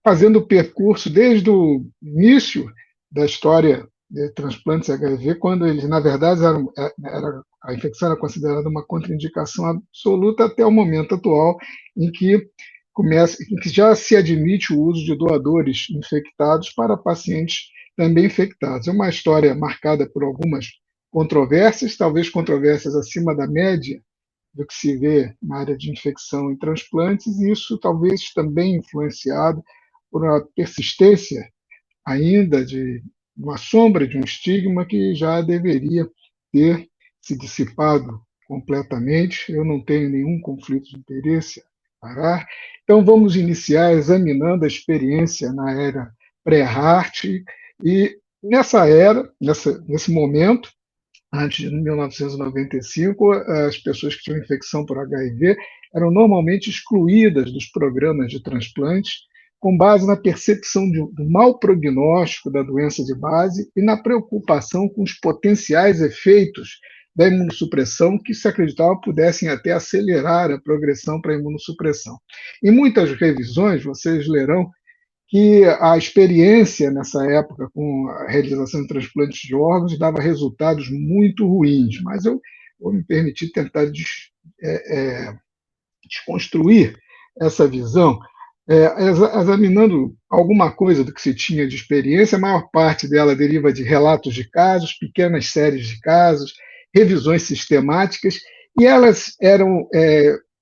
D: fazendo o percurso desde o início da história de transplantes HIV, quando eles, na verdade, a infecção era considerada uma contraindicação absoluta até o momento atual, em que em que já se admite o uso de doadores infectados para pacientes também infectados. É uma história marcada por algumas controvérsias, talvez controvérsias acima da média do que se vê na área de infecção em transplantes, e isso talvez também influenciado por uma persistência ainda de uma sombra de um estigma que já deveria ter se dissipado completamente. Eu não tenho nenhum conflito de interesse a parar. Então, vamos iniciar examinando a experiência na era pré-HART e nessa era, nesse momento, antes de 1995, as pessoas que tinham infecção por HIV eram normalmente excluídas dos programas de transplantes, com base na percepção do mau prognóstico da doença de base e na preocupação com os potenciais efeitos da imunossupressão que se acreditava pudessem até acelerar a progressão para a imunossupressão. Em muitas revisões, vocês lerão que a experiência nessa época com a realização de transplantes de órgãos dava resultados muito ruins, mas eu vou me permitir tentar desconstruir essa visão, examinando alguma coisa do que se tinha de experiência. A maior parte dela deriva de relatos de casos, pequenas séries de casos, revisões sistemáticas, e elas eram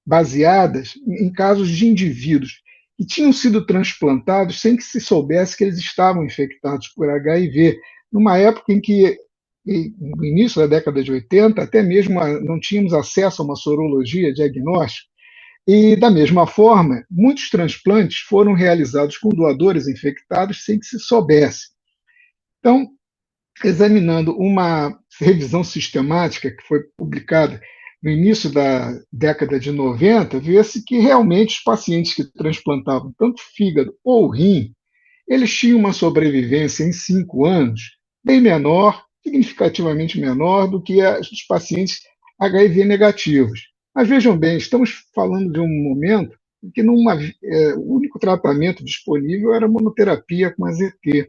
D: baseadas em casos de indivíduos que tinham sido transplantados sem que se soubesse que eles estavam infectados por HIV, numa época em que, no início da década de 80, até mesmo não tínhamos acesso a uma sorologia diagnóstica. E, da mesma forma, muitos transplantes foram realizados com doadores infectados sem que se soubesse. Então, examinando uma revisão sistemática que foi publicada no início da década de 90, vê-se que realmente os pacientes que transplantavam tanto fígado ou rim, eles tinham uma sobrevivência em 5 anos bem menor, significativamente menor do que a dos pacientes HIV negativos. Mas vejam bem, estamos falando de um momento em que o único tratamento disponível era a monoterapia com AZT.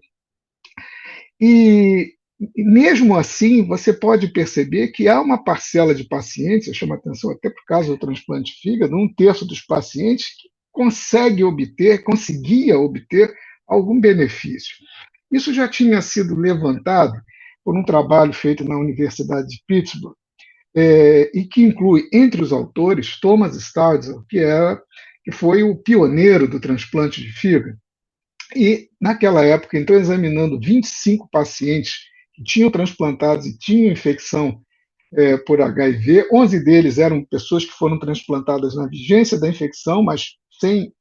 D: E mesmo assim, você pode perceber que há uma parcela de pacientes, eu chamo a atenção até por causa do transplante de fígado, 1/3 dos pacientes que conseguia obter algum benefício. Isso já tinha sido levantado por um trabalho feito na Universidade de Pittsburgh, e que inclui, entre os autores, Thomas Staudzel, que foi o pioneiro do transplante de fígado. E, naquela época, então, examinando 25 pacientes que tinham transplantados e tinham infecção por HIV, 11 deles eram pessoas que foram transplantadas na vigência da infecção, mas sem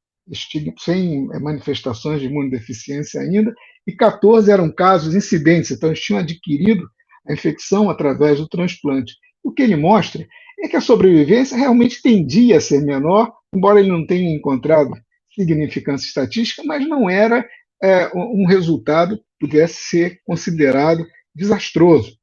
D: manifestações de imunodeficiência ainda, e 14 eram casos incidentes, então eles tinham adquirido a infecção através do transplante. O que ele mostra é que a sobrevivência realmente tendia a ser menor, embora ele não tenha encontrado significância estatística, mas não era um resultado pudesse ser considerado desastroso.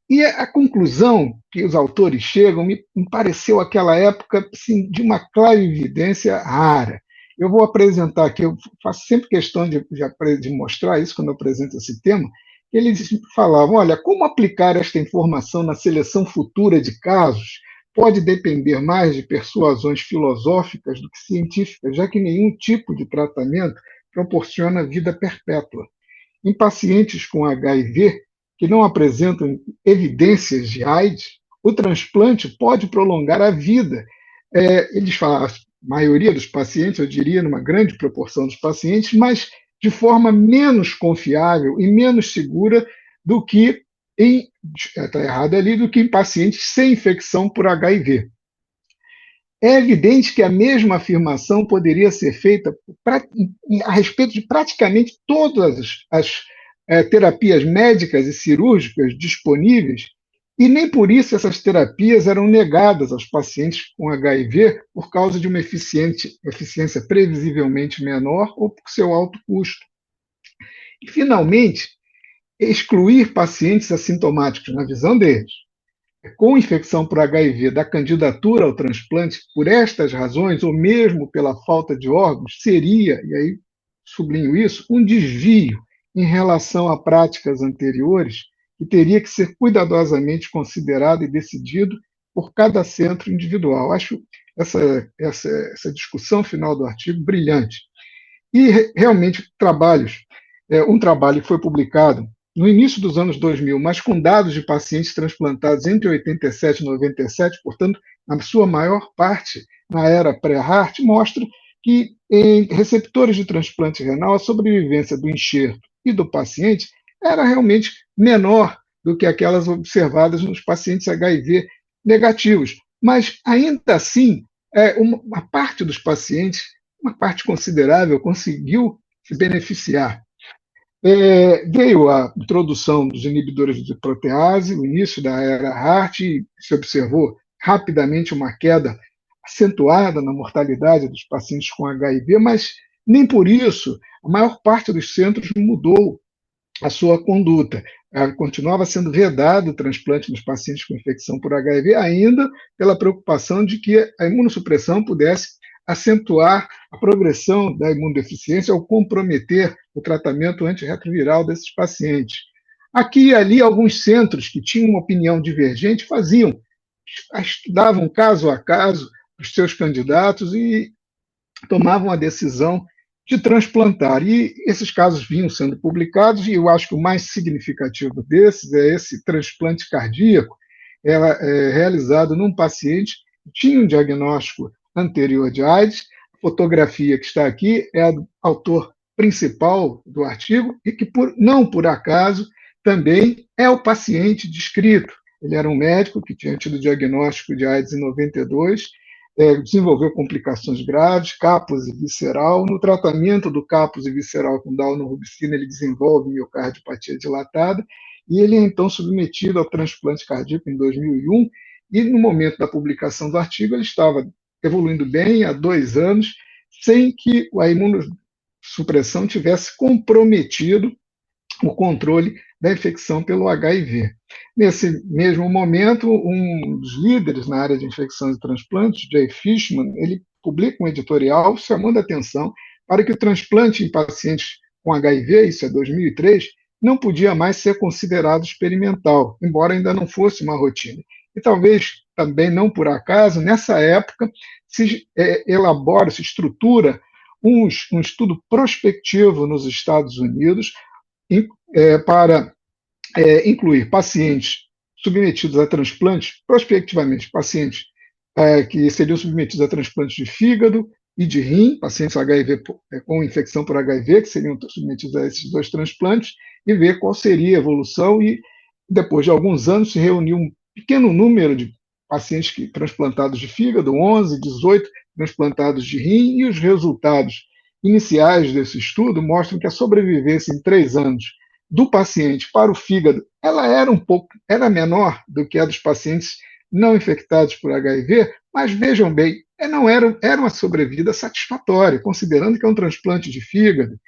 D: E a conclusão que os autores chegam me pareceu aquela época assim, de uma clarividência rara. Eu vou apresentar aqui, eu faço sempre questão de mostrar isso quando eu apresento esse tema. Eles falavam: olha, como aplicar esta informação na seleção futura de casos pode depender mais de persuasões filosóficas do que científicas, já que nenhum tipo de tratamento proporciona vida perpétua. Em pacientes com HIV que não apresentam evidências de AIDS, o transplante pode prolongar a vida. Eles falam, a maioria dos pacientes, eu diria, numa grande proporção dos pacientes, mas de forma menos confiável e menos segura do que está errado ali, do que em pacientes sem infecção por HIV. É evidente que a mesma afirmação poderia ser feita a respeito de praticamente todas as terapias médicas e cirúrgicas disponíveis, e nem por isso essas terapias eram negadas aos pacientes com HIV por causa de uma eficiência previsivelmente menor ou por seu alto custo. E, finalmente, excluir pacientes assintomáticos, na visão deles, com infecção por HIV da candidatura ao transplante por estas razões, ou mesmo pela falta de órgãos, seria, e aí sublinho isso, um desvio em relação a práticas anteriores que teria que ser cuidadosamente considerado e decidido por cada centro individual. Acho essa discussão final do artigo brilhante. E realmente um trabalho que foi publicado no início dos anos 2000, mas com dados de pacientes transplantados entre 87 e 97, portanto, na sua maior parte na era pré-HART, mostra que em receptores de transplante renal, a sobrevivência do enxerto e do paciente era realmente menor do que aquelas observadas nos pacientes HIV negativos. Mas, ainda assim, uma parte dos pacientes, uma parte considerável, conseguiu se beneficiar. Veio a introdução dos inibidores de protease, o início da era HART, e se observou rapidamente uma queda acentuada na mortalidade dos pacientes com HIV, mas nem por isso a maior parte dos centros mudou a sua conduta. Continuava sendo vedado o transplante nos pacientes com infecção por HIV, ainda pela preocupação de que a imunossupressão pudesse acentuar a progressão da imunodeficiência ou comprometer o tratamento antirretroviral desses pacientes. Aqui e ali, alguns centros que tinham uma opinião divergente estudavam caso a caso os seus candidatos e tomavam a decisão de transplantar. E esses casos vinham sendo publicados, e eu acho que o mais significativo desses é esse transplante cardíaco, realizado num paciente que tinha um diagnóstico anterior de AIDS. A fotografia que está aqui é a do autor principal do artigo e que, não por acaso, também é o paciente descrito. Ele era um médico que tinha tido diagnóstico de AIDS em 92, desenvolveu complicações graves, cápose visceral. No tratamento do cápose visceral com daunorubicina, ele desenvolve miocardiopatia dilatada, e ele é então submetido ao transplante cardíaco em 2001, e no momento da publicação do artigo ele estava evoluindo bem há 2 anos, sem que a imunossupressão tivesse comprometido o controle da infecção pelo HIV. Nesse mesmo momento, um dos líderes na área de infecções e transplantes, Jay Fishman, ele publica um editorial chamando a atenção para que o transplante em pacientes com HIV, isso é 2003, não podia mais ser considerado experimental, embora ainda não fosse uma rotina. E talvez também não por acaso, nessa época, se estrutura um estudo prospectivo nos Estados Unidos para incluir pacientes submetidos a transplantes, prospectivamente, pacientes que seriam submetidos a transplantes de fígado e de rim, pacientes HIV, com infecção por HIV, que seriam submetidos a esses 2 transplantes, e ver qual seria a evolução. E, depois de alguns anos, se reuniu um pequeno número de pacientes transplantados de fígado, 11, 18 transplantados de rim, e os resultados iniciais desse estudo mostram que a sobrevivência em 3 anos do paciente para o fígado ela era menor do que a dos pacientes não infectados por HIV, mas vejam bem, era uma sobrevida satisfatória, considerando que é um transplante de fígado,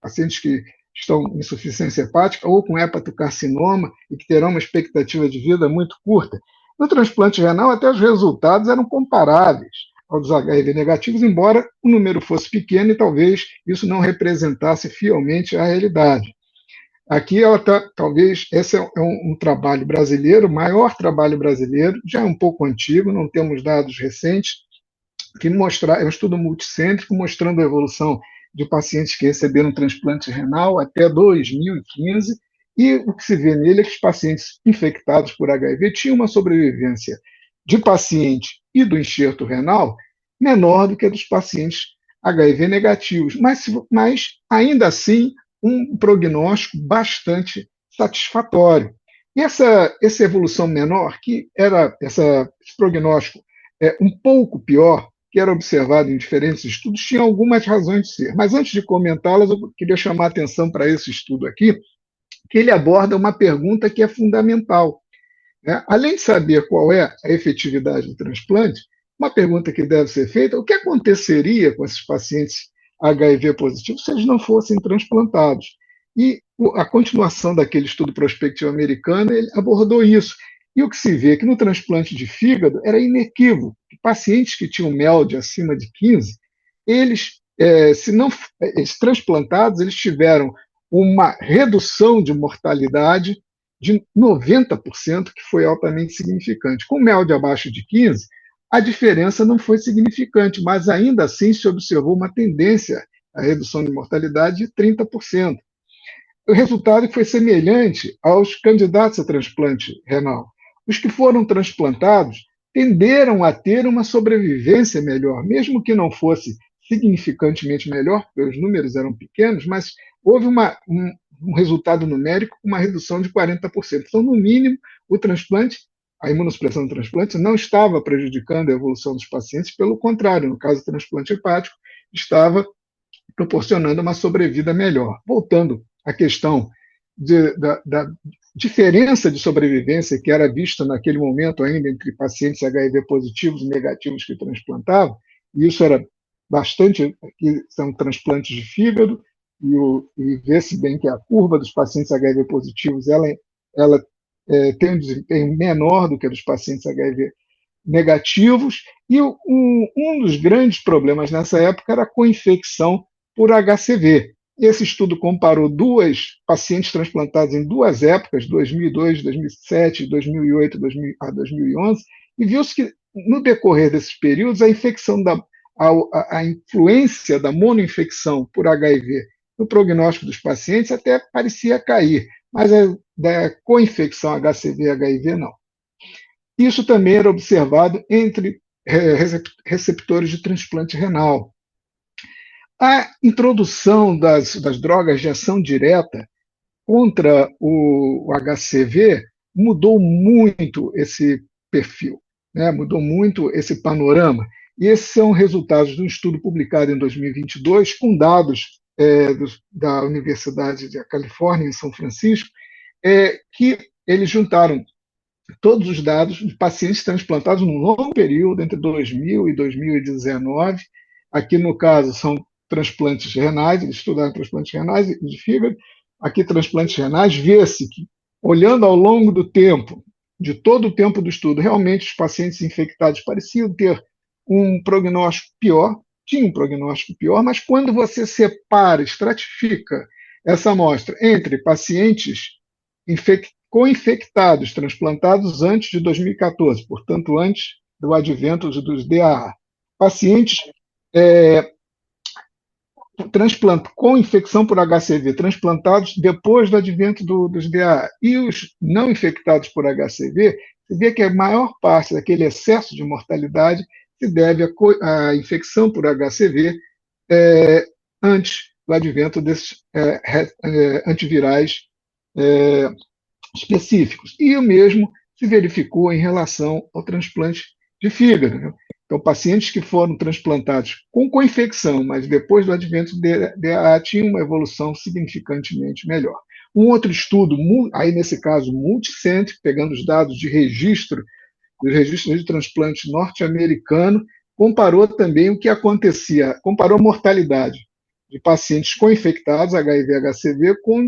D: pacientes que estão em insuficiência hepática ou com hepatocarcinoma e que terão uma expectativa de vida muito curta. No transplante renal, até os resultados eram comparáveis aos dos HIV negativos, embora o número fosse pequeno e talvez isso não representasse fielmente a realidade. Aqui, talvez, esse é um trabalho brasileiro, o maior trabalho brasileiro, já é um pouco antigo, não temos dados recentes, que mostra, é um estudo multicêntrico mostrando a evolução de pacientes que receberam transplante renal até 2015, e o que se vê nele é que os pacientes infectados por HIV tinham uma sobrevivência de paciente e do enxerto renal menor do que a dos pacientes HIV negativos, mas ainda assim um prognóstico bastante satisfatório. E essa evolução menor, que era esse prognóstico um pouco pior, que era observado em diferentes estudos, tinha algumas razões de ser. Mas antes de comentá-las, eu queria chamar a atenção para esse estudo aqui, que ele aborda uma pergunta que é fundamental. Além de saber qual é a efetividade do transplante, uma pergunta que deve ser feita: o que aconteceria com esses pacientes HIV positivos se eles não fossem transplantados? E a continuação daquele estudo prospectivo americano, ele abordou isso. E o que se vê é que no transplante de fígado era inequívoco que pacientes que tinham MELD acima de 15, eles, se não, eles transplantados, eles tiveram uma redução de mortalidade de 90%, que foi altamente significante. Com MELD abaixo de 15, a diferença não foi significante, mas ainda assim se observou uma tendência à redução de mortalidade de 30%. O resultado foi semelhante aos candidatos a transplante renal. Os que foram transplantados tenderam a ter uma sobrevivência melhor, mesmo que não fosse significantemente melhor, porque os números eram pequenos, mas houve um resultado numérico com uma redução de 40%. Então, no mínimo, o transplante, a imunossupressão do transplante, não estava prejudicando a evolução dos pacientes, pelo contrário, no caso do transplante hepático, estava proporcionando uma sobrevida melhor. Voltando à questão da diferença de sobrevivência que era vista naquele momento ainda entre pacientes HIV positivos e negativos que transplantavam, e isso era bastante, que são transplantes de fígado, e vê-se bem que a curva dos pacientes HIV positivos ela tem um desempenho menor do que a dos pacientes HIV negativos, e um dos grandes problemas nessa época era a co-infecção por HCV. Esse estudo comparou pacientes transplantados em duas épocas, 2002, 2007, 2008 a 2011, e viu-se que, no decorrer desses períodos, a influência da monoinfecção por HIV no prognóstico dos pacientes até parecia cair, mas da co-infecção HCV-HIV não. Isso também era observado entre receptores de transplante renal. A introdução das drogas de ação direta contra o HCV mudou muito esse perfil, mudou muito esse panorama. E esses são resultados de um estudo publicado em 2022, com dados da Universidade da Califórnia, em São Francisco, que eles juntaram todos os dados de pacientes transplantados num longo período, entre 2000 e 2019. Aqui, no caso, são transplantes renais, eles estudaram transplantes renais e de fígado. Aqui, transplantes renais, vê-se que, olhando ao longo do tempo, de todo o tempo do estudo, realmente os pacientes infectados pareciam ter um prognóstico pior, tinham um prognóstico pior, mas quando você separa, estratifica essa amostra entre pacientes co-infectados, transplantados antes de 2014, portanto, antes do advento dos DAA, pacientes com infecção por HCV, transplantados depois do advento dos DAA, e os não infectados por HCV, você vê que a maior parte daquele excesso de mortalidade se deve à infecção por HCV antes do advento desses antivirais específicos. E o mesmo se verificou em relação ao transplante de fígado. Então, pacientes que foram transplantados com co-infecção, mas depois do advento do DAA, tinham uma evolução significantemente melhor. Um outro estudo, aí nesse caso multicêntrico, pegando os dados de registro, dos registros de transplante norte-americano, comparou também o que acontecia, comparou a mortalidade de pacientes com infectados, HIV-HCV, com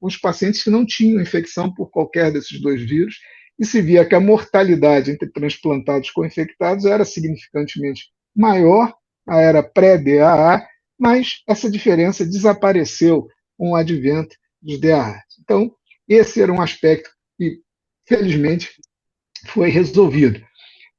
D: os pacientes que não tinham infecção por qualquer desses dois vírus, e se via que a mortalidade entre transplantados com infectados era significantemente maior, a era pré-DAA, mas essa diferença desapareceu com o advento dos DAAs. Então, esse era um aspecto que, felizmente, foi resolvido.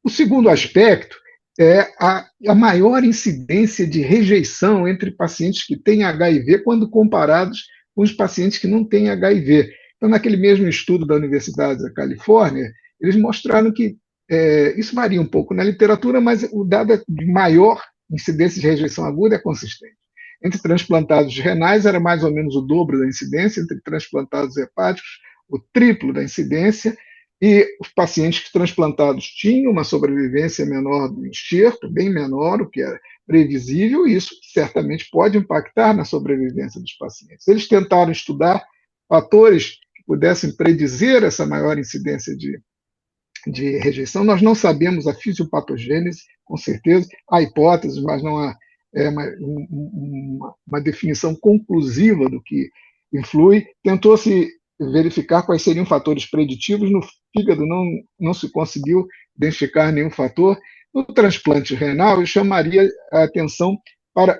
D: O segundo aspecto é a maior incidência de rejeição entre pacientes que têm HIV quando comparados com os pacientes que não têm HIV. Então, naquele mesmo estudo da Universidade da Califórnia, eles mostraram que isso varia um pouco na literatura, mas o dado de maior incidência de rejeição aguda é consistente. Entre transplantados renais era mais ou menos o dobro da incidência, entre transplantados hepáticos, o triplo da incidência, e os pacientes transplantados tinham uma sobrevivência menor do enxerto, bem menor, o que era previsível, e isso certamente pode impactar na sobrevivência dos pacientes. Eles tentaram estudar fatores que pudessem predizer essa maior incidência de rejeição. Nós não sabemos a fisiopatogênese, com certeza, há hipóteses, mas não há uma definição conclusiva do que influi. Tentou-se verificar quais seriam fatores preditivos. No fígado não se conseguiu identificar nenhum fator. No transplante renal, eu chamaria a atenção para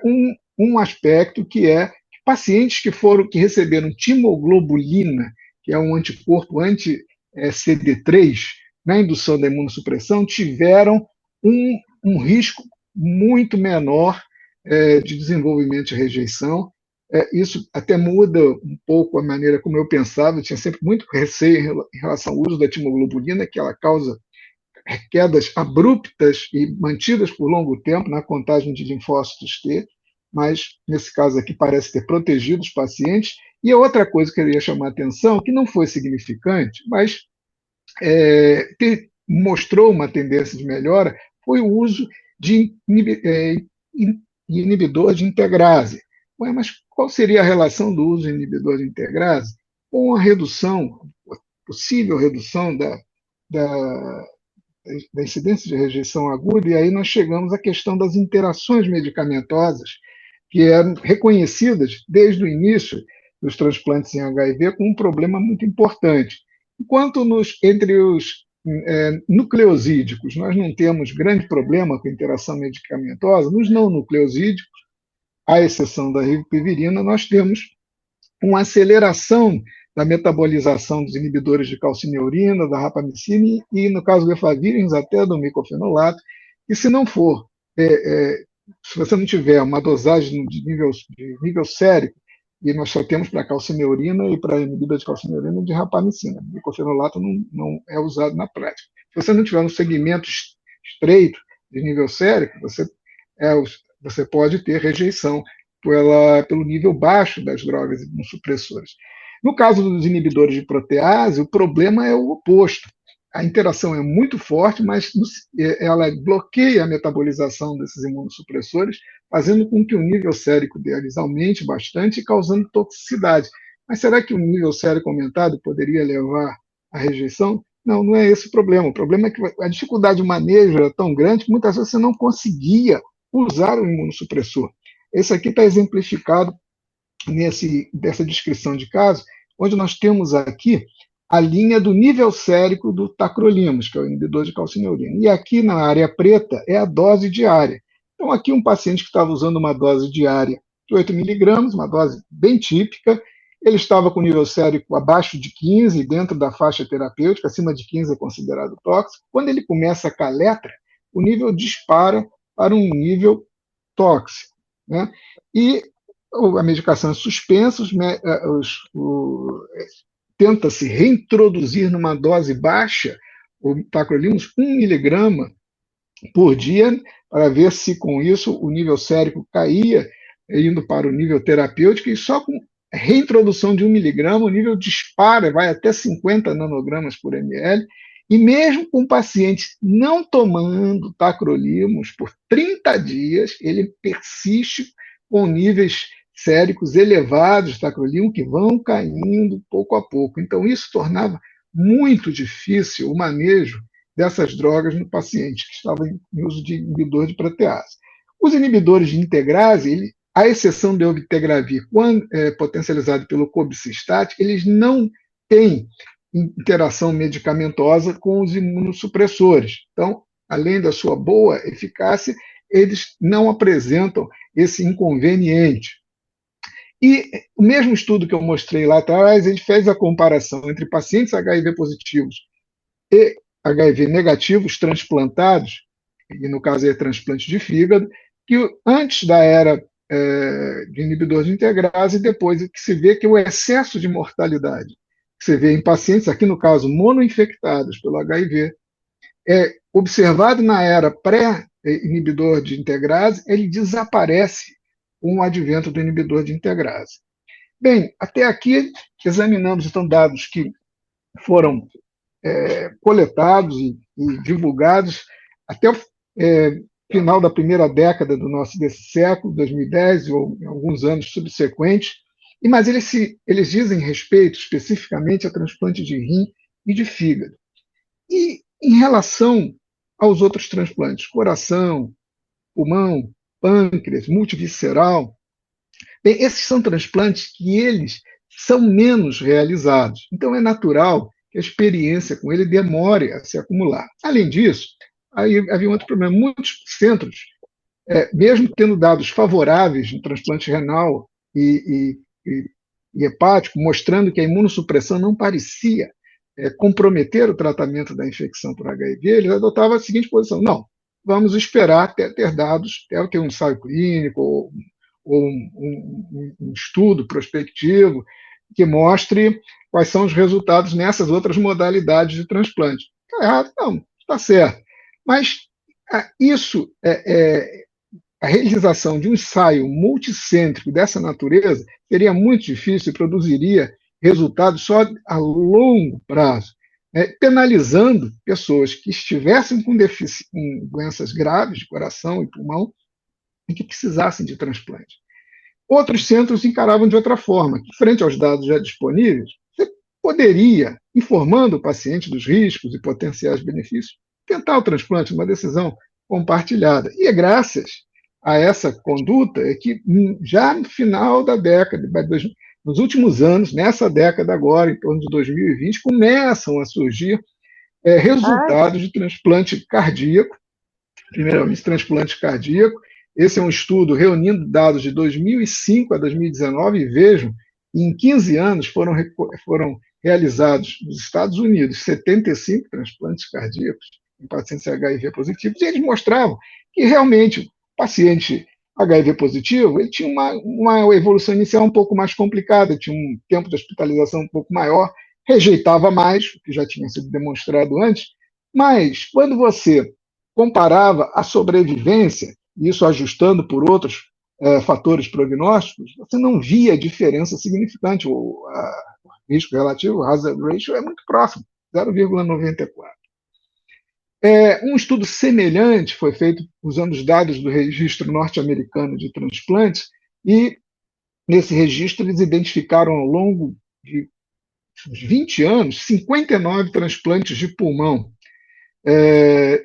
D: um aspecto, que é pacientes que receberam timoglobulina, que é um anticorpo anti-CD3, na indução da imunossupressão, tiveram um risco muito menor de desenvolvimento de rejeição. Isso até muda um pouco a maneira como eu pensava. Eu tinha sempre muito receio em relação ao uso da timoglobulina, que ela causa quedas abruptas e mantidas por longo tempo na contagem de linfócitos T, mas nesse caso aqui parece ter protegido os pacientes. E a outra coisa que eu queria chamar a atenção, que não foi significante, mas mostrou uma tendência de melhora, foi o uso de inibidor de integrase. Ué, mas qual seria a relação do uso de inibidor de integrase com a redução, a possível redução da incidência de rejeição aguda? E aí nós chegamos à questão das interações medicamentosas, que eram reconhecidas desde o início dos transplantes em HIV como um problema muito importante. Enquanto entre os nucleosídicos nós não temos grande problema com interação medicamentosa, nos não nucleosídicos, à exceção da ribavirin, nós temos uma aceleração da metabolização dos inibidores de calcineurina, da rapamicina e, no caso do efavirenz, até do micofenolato, e se não for, se você não tiver uma dosagem de nível sérico, e nós só temos para calcineurina e para inibidor de calcineurina de rapamicina. O micofenolato não é usado na prática. Se você não tiver um segmento estreito de nível sérico, você pode ter rejeição pelo nível baixo das drogas imunossupressoras. No caso dos inibidores de protease, o problema é o oposto. A interação é muito forte, mas ela bloqueia a metabolização desses imunossupressores, fazendo com que o nível sérico deles aumente bastante e causando toxicidade. Mas será que o nível sérico aumentado poderia levar à rejeição? Não, não é esse o problema. O problema é que a dificuldade de manejo era tão grande que muitas vezes você não conseguia usar o imunossupressor. Esse aqui está exemplificado dessa descrição de caso, onde nós temos aqui a linha do nível sérico do tacrolimus, que é o inibidor de calcineurina. E aqui na área preta é a dose diária. Então, aqui um paciente que estava usando uma dose diária de 8 miligramas, uma dose bem típica, ele estava com nível sérico abaixo de 15, dentro da faixa terapêutica, acima de 15 é considerado tóxico. Quando ele começa a caletra, o nível dispara para um nível tóxico, né? E a medicação é suspensa, tenta-se reintroduzir numa dose baixa o tacrolimus 1 miligrama por dia, para ver se com isso o nível sérico caía, indo para o nível terapêutico, e só com reintrodução de 1 miligrama o nível dispara, vai até 50 nanogramas por ml, e mesmo com o paciente não tomando tacrolimus por 30 dias, ele persiste com níveis séricos elevados de tacrolimus que vão caindo pouco a pouco. Então, isso tornava muito difícil o manejo dessas drogas no paciente que estava em uso de inibidor de protease. Os inibidores de integrase, à exceção do Obtegravir, quando potencializado pelo cobicistat, eles não têm interação medicamentosa com os imunossupressores. Então, além da sua boa eficácia, eles não apresentam esse inconveniente. E o mesmo estudo que eu mostrei lá atrás, ele fez a comparação entre pacientes HIV positivos e HIV negativos transplantados, e no caso é transplante de fígado, que antes da era de inibidor de integrase, e depois que se vê que o excesso de mortalidade que se vê em pacientes, aqui no caso monoinfectados pelo HIV, observado na era pré-inibidor de integrase, ele desaparece com o advento do inibidor de integrase. Bem, até aqui examinamos então dados que foram coletados e divulgados até o final da primeira década desse século, 2010, ou em alguns anos subsequentes, mas eles dizem respeito especificamente a transplante de rim e de fígado. E em relação aos outros transplantes, coração, pulmão, pâncreas, multivisceral, bem, esses são transplantes que eles são menos realizados. Então é natural que a experiência com ele demore a se acumular. Além disso, aí havia um outro problema. Muitos centros, mesmo tendo dados favoráveis no transplante renal e hepático, mostrando que a imunossupressão não parecia comprometer o tratamento da infecção por HIV, eles adotavam a seguinte posição: não, vamos esperar até ter dados, até ter um ensaio clínico ou um estudo prospectivo que mostre quais são os resultados nessas outras modalidades de transplante. Está errado? Não, está certo. Mas isso, a realização de um ensaio multicêntrico dessa natureza seria muito difícil e produziria resultados só a longo prazo, penalizando pessoas que estivessem com doenças graves de coração e pulmão e que precisassem de transplante. Outros centros encaravam de outra forma, que frente aos dados já disponíveis, você poderia, informando o paciente dos riscos e potenciais benefícios, tentar o transplante, uma decisão compartilhada. E é graças a essa conduta que já no final da década, nos últimos anos, nessa década agora, em torno de 2020, começam a surgir resultados de transplante cardíaco, primeiramente transplante cardíaco. Esse é um estudo reunindo dados de 2005 a 2019, e vejam, em 15 anos foram realizados nos Estados Unidos 75 transplantes cardíacos em pacientes HIV positivos, e eles mostravam que realmente o paciente HIV positivo ele tinha uma evolução inicial um pouco mais complicada, tinha um tempo de hospitalização um pouco maior, rejeitava mais, o que já tinha sido demonstrado antes, mas quando você comparava a sobrevivência, isso ajustando por outros fatores prognósticos, você não via diferença significante. O risco relativo, o hazard ratio, é muito próximo, 0,94. Um estudo semelhante foi feito usando os dados do registro norte-americano de transplantes, e nesse registro eles identificaram ao longo de uns 20 anos 59 transplantes de pulmão.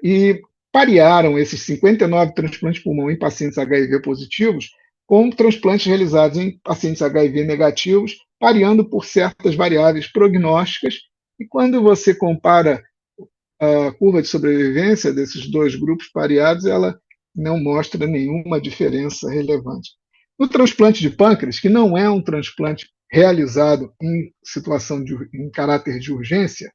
D: E parearam esses 59 transplantes de pulmão em pacientes HIV positivos com transplantes realizados em pacientes HIV negativos, pareando por certas variáveis prognósticas. E quando você compara a curva de sobrevivência desses dois grupos pareados, ela não mostra nenhuma diferença relevante. No transplante de pâncreas, que não é um transplante realizado em situação em caráter de urgência,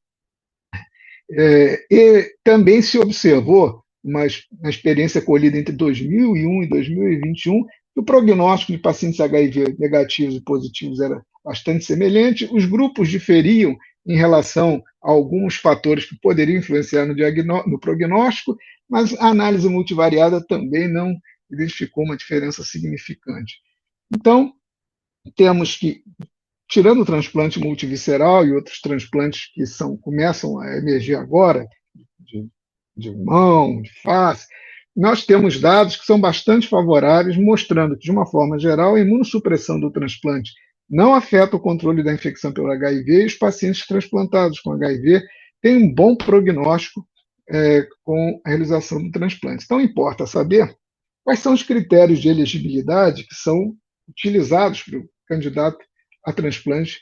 D: e também se observou, uma experiência colhida entre 2001 e 2021, que o prognóstico de pacientes HIV negativos e positivos era bastante semelhante. Os grupos diferiam em relação a alguns fatores que poderiam influenciar no prognóstico, mas a análise multivariada também não identificou uma diferença significante. Então, temos que, tirando o transplante multivisceral e outros transplantes que começam a emergir agora, de mão, de face, nós temos dados que são bastante favoráveis, mostrando que, de uma forma geral, a imunossupressão do transplante não afeta o controle da infecção pelo HIV, e os pacientes transplantados com HIV têm um bom prognóstico com a realização do transplante. Então, importa saber Quais são os critérios de elegibilidade que são utilizados para o candidato a transplante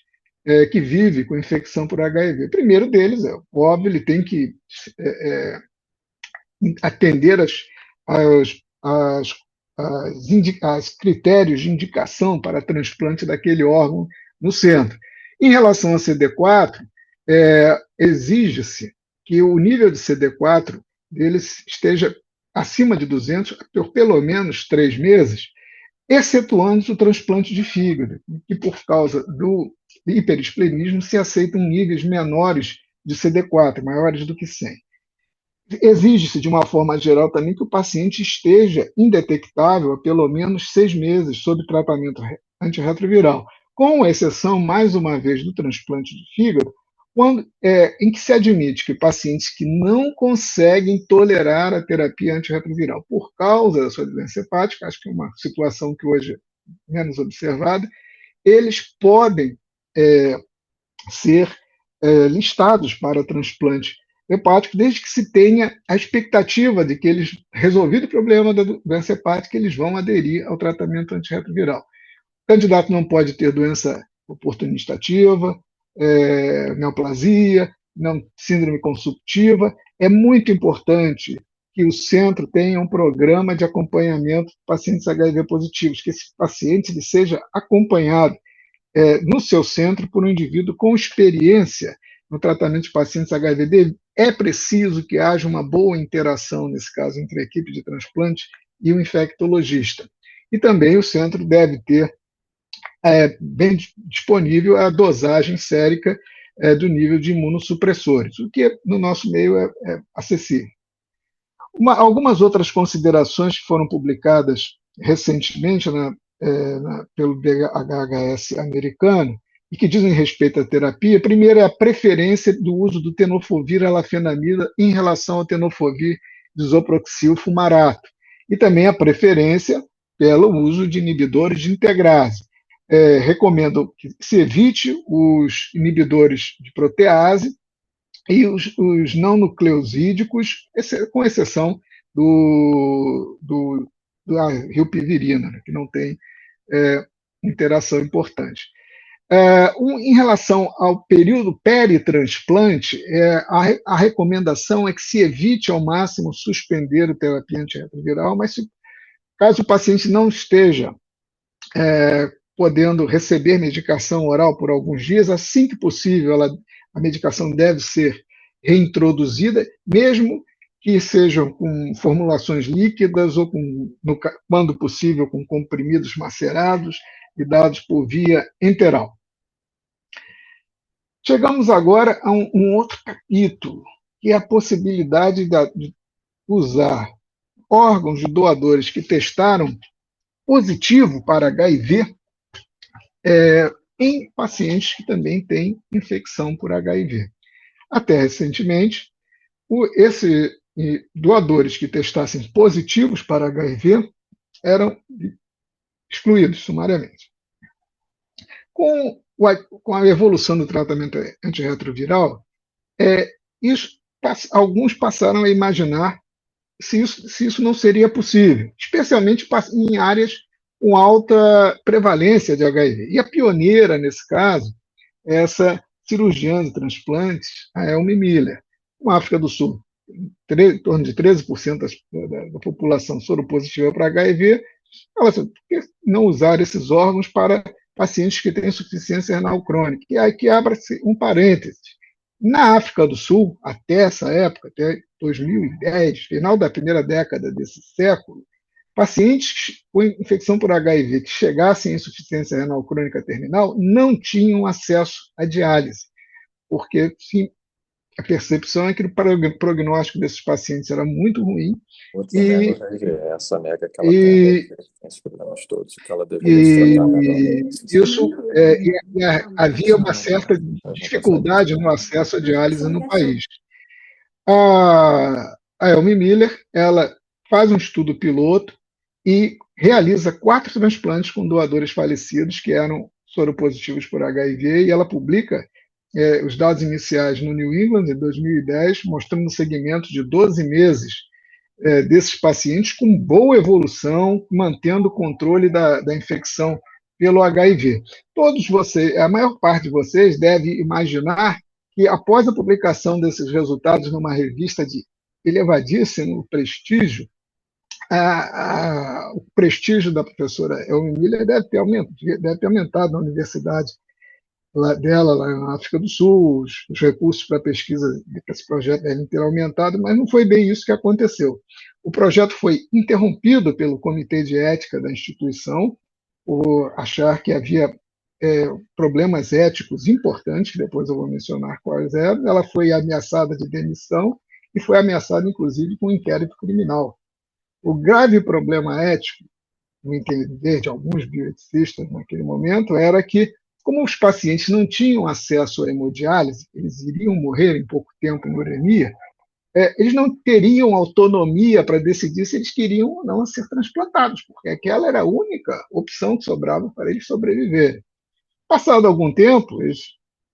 D: que vive com infecção por HIV? O primeiro deles é óbvio, ele tem que atender as critérios de indicação para transplante daquele órgão no centro. Em relação a CD4, exige-se que o nível de CD4 deles esteja acima de 200 por pelo menos 3 meses, excetuando o transplante de fígado, que por causa do hiperesplenismo se aceitam níveis menores de CD4, maiores do que 100. Exige-se, de uma forma geral, também que o paciente esteja indetectável há pelo menos 6 meses sob tratamento antirretroviral, com exceção, mais uma vez, do transplante de fígado, em que se admite que pacientes que não conseguem tolerar a terapia antirretroviral por causa da sua doença hepática, acho que é uma situação que hoje é menos observada, eles podem ser listados para transplante hepático, desde que se tenha a expectativa de que eles, resolvido o problema da doença hepática, eles vão aderir ao tratamento antirretroviral. O candidato não pode ter doença oportunista ativa, neoplasia, síndrome consumptiva. É muito importante que o centro tenha um programa de acompanhamento de pacientes HIV positivos, que esse paciente ele seja acompanhado no seu centro por um indivíduo com experiência no tratamento de pacientes HIV. É preciso que haja uma boa interação, nesse caso, entre a equipe de transplante e o infectologista. E também o centro deve ter bem disponível a dosagem sérica do nível de imunossupressores, o que no nosso meio é acessível. Algumas outras considerações que foram publicadas recentemente pelo BHHS americano e que dizem respeito à terapia. Primeiro é a preferência do uso do tenofovir alafenamida em relação ao tenofovir disoproxil fumarato, e também a preferência pelo uso de inibidores de integrase. Recomendo que se evite os inibidores de protease e os não nucleosídicos, com exceção da rilpivirina, que não tem interação importante. Em relação ao período peritransplante, a recomendação é que se evite ao máximo suspender a terapia antirretroviral, mas caso o paciente não esteja podendo receber medicação oral por alguns dias, assim que possível a medicação deve ser reintroduzida, mesmo que sejam com formulações líquidas ou, quando possível, com comprimidos macerados e dados por via enteral. Chegamos agora a um outro capítulo, que é a possibilidade de usar órgãos de doadores que testaram positivo para HIV em pacientes que também têm infecção por HIV. Até recentemente, esses doadores que testassem positivos para HIV eram excluídos sumariamente. Com a evolução do tratamento antirretroviral, alguns passaram a imaginar se isso não seria possível, especialmente em áreas com alta prevalência de HIV. E a pioneira, nesse caso, é essa cirurgiã de transplantes, a Elmi Miller, na África do Sul. Em torno de 13% da população soropositiva para HIV. Ela disse, por que não usar esses órgãos para pacientes que têm insuficiência renal crônica? E aí que abre-se um parêntese. Na África do Sul, até essa época, até 2010, final da primeira década desse século, pacientes com infecção por HIV que chegassem à insuficiência renal crônica terminal não tinham acesso à diálise, porque a percepção é que o prognóstico desses pacientes era muito ruim.
E: Essa mega que ela tem, esses problemas todos, que ela deveria se tratar
D: havia uma certa dificuldade no acesso à diálise no país. A Elmi Miller, ela faz um estudo piloto e realiza 4 transplantes com doadores falecidos que eram soropositivos por HIV, e ela publica os dados iniciais no New England, em 2010, mostrando um segmento de 12 meses desses pacientes com boa evolução, mantendo o controle da infecção pelo HIV. Todos vocês, a maior parte de vocês deve imaginar que após a publicação desses resultados numa revista de elevadíssimo prestígio, o prestígio da professora Elmi Miller deve ter aumentado na universidade dela, lá na África do Sul, os recursos para pesquisa desse projeto devem ter aumentado, mas não foi bem isso que aconteceu. O projeto foi interrompido pelo Comitê de Ética da instituição, por achar que havia problemas éticos importantes, que depois eu vou mencionar quais eram. Ela foi ameaçada de demissão e foi ameaçada, inclusive, com um inquérito criminal. O grave problema ético, no entender de alguns bioeticistas naquele momento, era que, como os pacientes não tinham acesso à hemodiálise, eles iriam morrer em pouco tempo em uremia, eles não teriam autonomia para decidir se eles queriam ou não ser transplantados, porque aquela era a única opção que sobrava para eles sobreviverem. Passado algum tempo, eles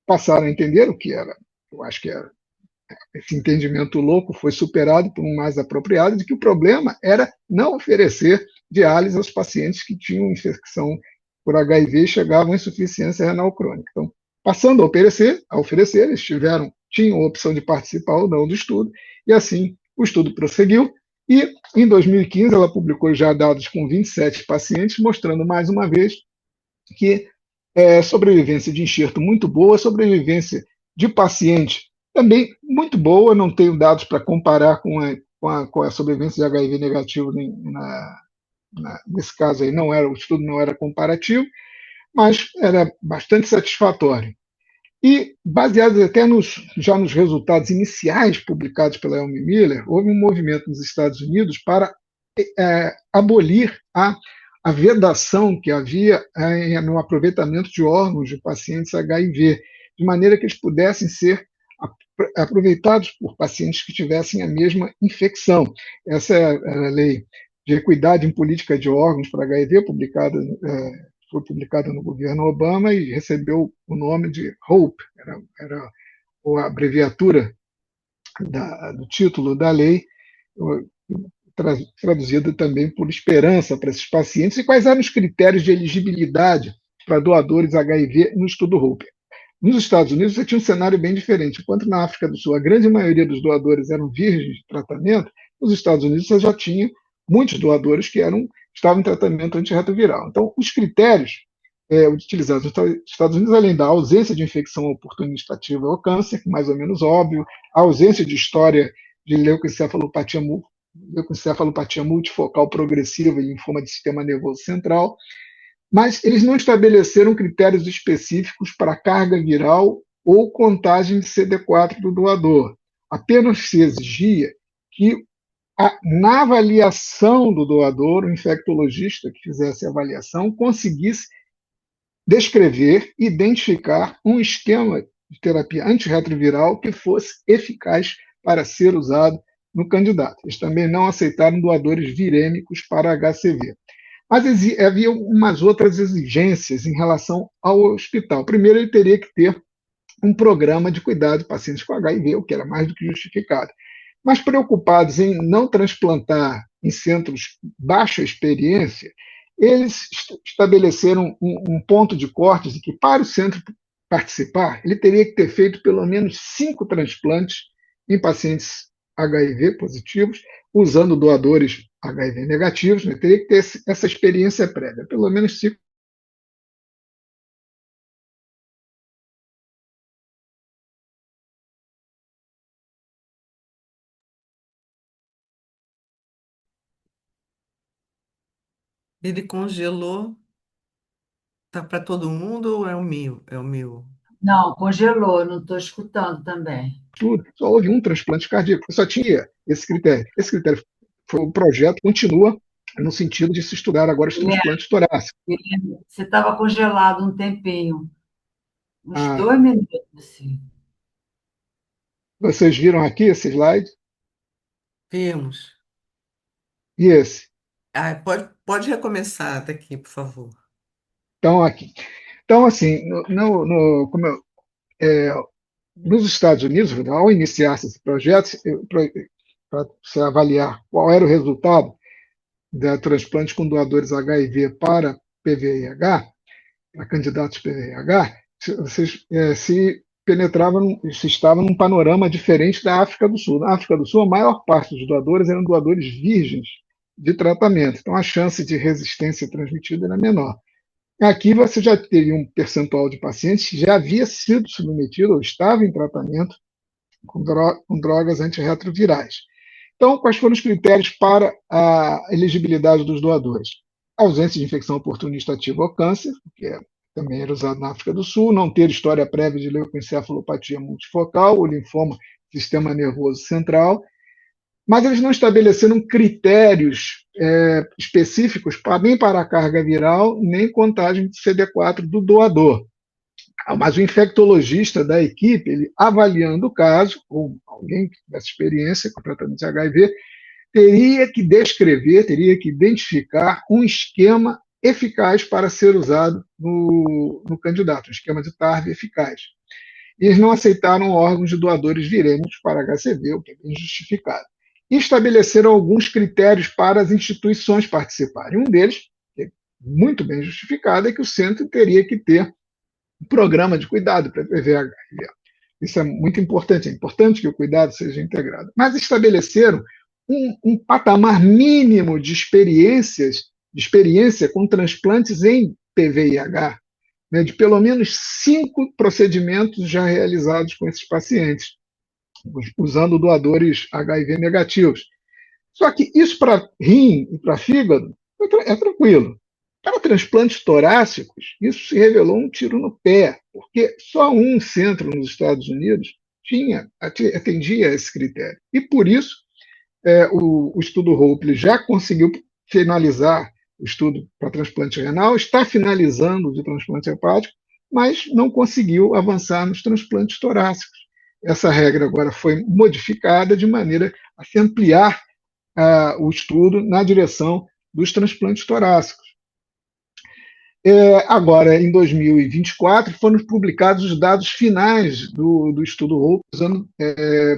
D: passaram a entender o que era. Eu acho que esse entendimento louco foi superado por um mais apropriado, de que o problema era não oferecer diálise aos pacientes que tinham infecção por HIV e chegavam à insuficiência renal crônica. Então, passando a oferecer, eles tinham a opção de participar ou não do estudo, e assim o estudo prosseguiu, e em 2015 ela publicou já dados com 27 pacientes, mostrando mais uma vez que sobrevivência de enxerto muito boa, sobrevivência de paciente também muito boa, não tenho dados para comparar com a sobrevivência de HIV negativo nesse caso aí, o estudo não era comparativo, mas era bastante satisfatório. E, baseado até já nos resultados iniciais publicados pela Elmi Miller, houve um movimento nos Estados Unidos para abolir a vedação que havia no aproveitamento de órgãos de pacientes HIV, de maneira que eles pudessem ser aproveitados por pacientes que tivessem a mesma infecção. Essa é a lei de equidade em política de órgãos para HIV, foi publicada no governo Obama e recebeu o nome de HOPE, era a abreviatura do título da lei, traduzida também por esperança para esses pacientes. E quais eram os critérios de elegibilidade para doadores HIV no estudo HOPE? Nos Estados Unidos, você tinha um cenário bem diferente. Enquanto na África do Sul a grande maioria dos doadores eram virgens de tratamento, nos Estados Unidos você já tinha muitos doadores que estavam em tratamento antirretroviral. Então, os critérios utilizados nos Estados Unidos, além da ausência de infecção oportunista ativa ao câncer, mais ou menos óbvio, a ausência de história de leucoencefalopatia multifocal progressiva e linfoma de sistema nervoso central, mas eles não estabeleceram critérios específicos para carga viral ou contagem de CD4 do doador. Apenas se exigia que, na avaliação do doador, o infectologista que fizesse a avaliação conseguisse descrever e identificar um esquema de terapia antirretroviral que fosse eficaz para ser usado no candidato. Eles também não aceitaram doadores virêmicos para HCV. Mas havia umas outras exigências em relação ao hospital. Primeiro, ele teria que ter um programa de cuidado de pacientes com HIV, o que era mais do que justificado. Mas preocupados em não transplantar em centros baixa experiência, eles estabeleceram um ponto de corte de que, para o centro participar, ele teria que ter feito pelo menos 5 transplantes em pacientes HIV positivos, usando doadores HIV negativos, né? Teria que ter essa experiência prévia, pelo menos 5.
A: Ele congelou. Tá para todo mundo ou é o meu? É o meu.
F: Não, congelou, não estou escutando também.
D: Só houve um transplante cardíaco, só tinha esse critério. Esse critério o projeto continua no sentido de se estudar agora os transplantes torácicos.
F: Você estava congelado um tempinho, uns 2 minutos, assim.
D: Vocês viram aqui esse slide?
A: Vimos.
D: E esse?
A: Pode recomeçar daqui, por favor.
D: Então, aqui. Então, assim, nos Estados Unidos, ao iniciar esse projeto, para se avaliar qual era o resultado da transplante com doadores HIV para PVIH, para candidatos PVIH, se penetrava, se estava num panorama diferente da África do Sul. Na África do Sul, a maior parte dos doadores eram doadores virgens de tratamento, então a chance de resistência transmitida era menor. Aqui você já teve um percentual de pacientes que já havia sido submetido ou estava em tratamento com drogas antirretrovirais. Então, quais foram os critérios para a elegibilidade dos doadores? A ausência de infecção oportunista ativa ao câncer, que também era usado na África do Sul, não ter história prévia de leucoencefalopatia multifocal ou linfoma do sistema nervoso central, mas eles não estabeleceram critérios específicos nem para a carga viral, nem contagem de CD4 do doador. Mas o infectologista da equipe, ele avaliando o caso, ou alguém que tivesse experiência com tratamento de HIV, teria que descrever, teria que identificar um esquema eficaz para ser usado no candidato, um esquema de TARV eficaz. E eles não aceitaram órgãos de doadores virêmicos para HCV, o que é bem justificado. E estabeleceram alguns critérios para as instituições participarem. Um deles, que é muito bem justificado, é que o centro teria que ter um programa de cuidado para PVH. Isso é muito importante, é importante que o cuidado seja integrado. Mas estabeleceram um patamar mínimo de experiência com transplantes em PVIH, né, de pelo menos 5 procedimentos já realizados com esses pacientes, usando doadores HIV negativos. Só que isso para rim e para fígado é tranquilo. Para transplantes torácicos, isso se revelou um tiro no pé, porque só um centro nos Estados Unidos atendia a esse critério. E por isso, o estudo HOPE já conseguiu finalizar o estudo para transplante renal, está finalizando o de transplante hepático, mas não conseguiu avançar nos transplantes torácicos. Essa regra agora foi modificada de maneira a se ampliar o estudo na direção dos transplantes torácicos. Agora, em 2024, foram publicados os dados finais do estudo HOPE usando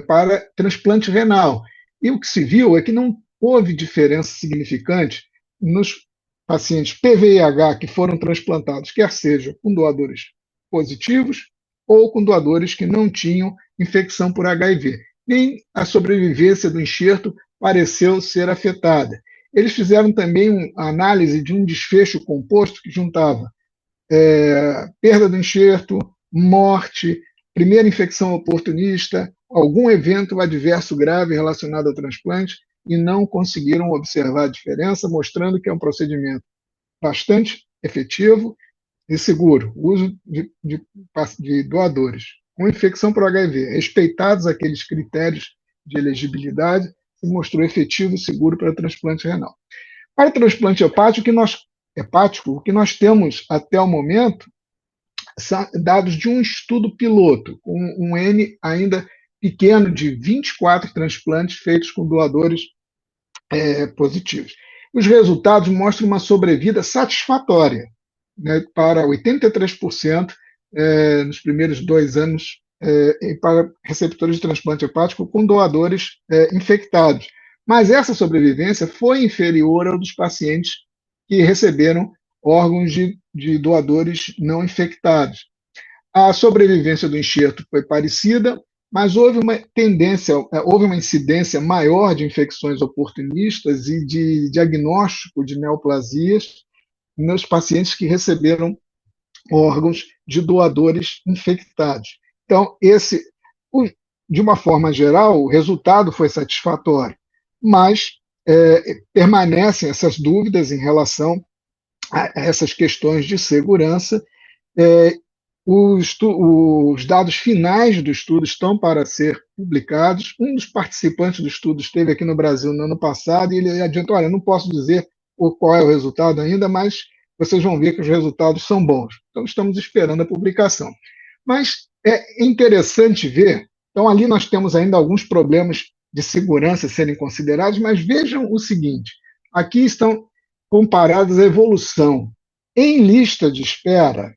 D: para transplante renal. E o que se viu é que não houve diferença significante nos pacientes PVIH que foram transplantados, quer seja com doadores positivos ou com doadores que não tinham infecção por HIV. Nem a sobrevivência do enxerto pareceu ser afetada. Eles fizeram também uma análise de um desfecho composto que juntava perda do enxerto, morte, primeira infecção oportunista, algum evento adverso grave relacionado ao transplante, e não conseguiram observar a diferença, mostrando que é um procedimento bastante efetivo e seguro. O uso de doadores com infecção por HIV, respeitados aqueles critérios de elegibilidade, se mostrou efetivo e seguro para transplante renal. Para transplante hepático, o que nós temos até o momento são dados de um estudo piloto, com um N ainda pequeno de 24 transplantes feitos com doadores positivos. Os resultados mostram uma sobrevida satisfatória, né, para 83% nos primeiros 2 anos para receptores de transplante hepático com doadores infectados. Mas essa sobrevivência foi inferior ao dos pacientes que receberam órgãos de doadores não infectados. A sobrevivência do enxerto foi parecida, mas houve uma incidência maior de infecções oportunistas e de diagnóstico de neoplasias nos pacientes que receberam órgãos de doadores infectados. Então, de uma forma geral, o resultado foi satisfatório, mas permanecem essas dúvidas em relação a essas questões de segurança. Os dados finais do estudo estão para ser publicados. Um dos participantes do estudo esteve aqui no Brasil no ano passado e ele adiantou: olha, não posso dizer qual é o resultado ainda, mas vocês vão ver que os resultados são bons. Então, estamos esperando a publicação. Mas é interessante ver, então ali nós temos ainda alguns problemas de segurança a serem considerados, mas vejam o seguinte, aqui estão comparadas a evolução em lista de espera